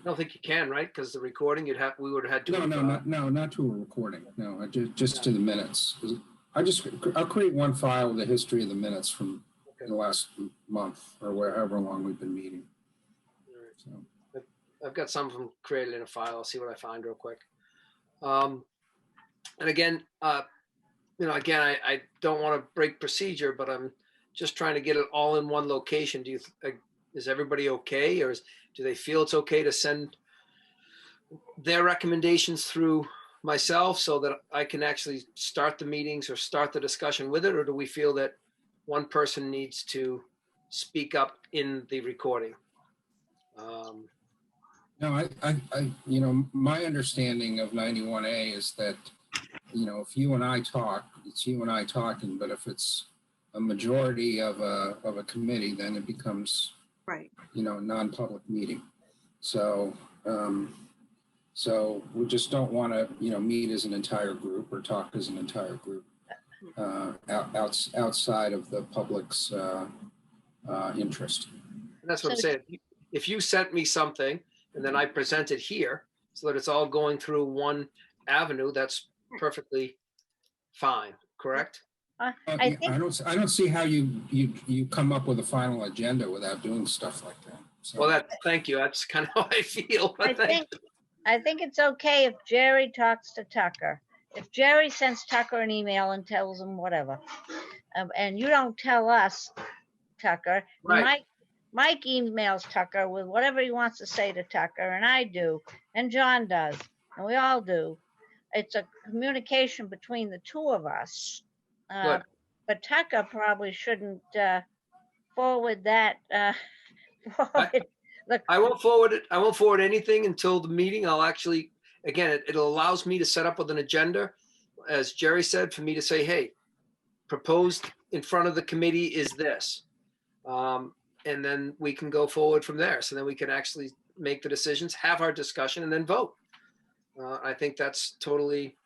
I don't think you can, right? Because the recording, we would have had to. No, not to a recording. No, just to the minutes. I'll create one file with the history of the minutes from the last month or however long we've been meeting. So. I've got some of them created in a file. I'll see what I find real quick. And again, I don't want to break procedure, but I'm just trying to get it all in one location. Is everybody okay, or do they feel it's okay to send their recommendations through myself so that I can actually start the meetings or start the discussion with it, or do we feel that one person needs to speak up in the recording? No, my understanding of 91A is that, if you and I talk, it's you and I talking, but if it's a majority of a committee, then it becomes, Right. a non-public meeting. So, so we just don't want to, meet as an entire group or talk as an entire group outside of the public's interest. And that's what I'm saying. If you sent me something and then I present it here so that it's all going through one avenue, that's perfectly fine, correct? I think I don't see how you come up with a final agenda without doing stuff like that. So. Well, thank you. That's kind of how I feel. I think it's okay if Jerry talks to Tucker. If Jerry sends Tucker an email and tells him whatever, and you don't tell us, Tucker, right. Mike emails Tucker with whatever he wants to say to Tucker, and I do, and John does, and we all do. It's a communication between the two of us. But Tucker probably shouldn't forward that. I won't forward it. I won't forward anything until the meeting. I'll actually, again, it allows me to set up with an agenda, as Jerry said, for me to say, hey, proposed in front of the committee is this. And then we can go forward from there. So then we can actually make the decisions, have our discussion, and then vote. I think that's totally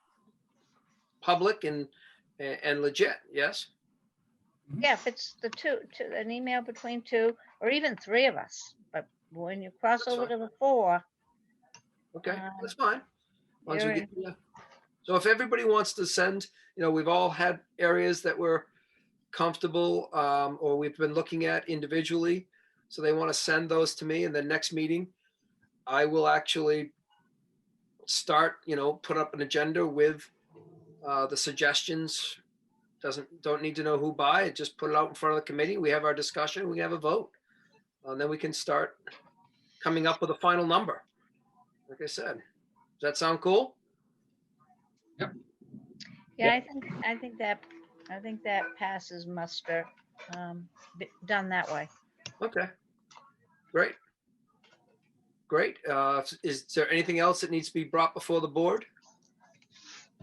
public and legit. Yes. Yeah, if it's an email between two or even three of us, but when you cross That's over fine. to the four. Okay, that's fine. As long as we get, so if everybody wants to send, we've all had areas that we're comfortable or we've been looking at individually. So they want to send those to me, and then next meeting, I will actually start, put up an agenda with the suggestions. Don't need to know who by it. Just put it out in front of the committee. We have our discussion. We have a vote, and then we can start coming up with a final number. Like I said, does that sound cool? Yep. Yeah, I think that passes muster. Done that way. Okay. Great. Is there anything else that needs to be brought before the board?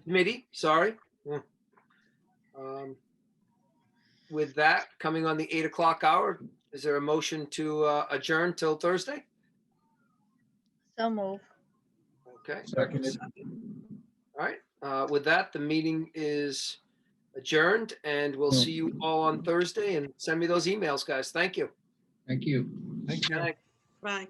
Committee, sorry. With that coming on the 8 o'clock hour, is there a motion to adjourn till Thursday? So move. Okay. Seconded. All right. With that, the meeting is adjourned, and we'll see you all on Thursday, and send me those emails, guys. Thank you. Thank you. Thank you. Good night. Bye.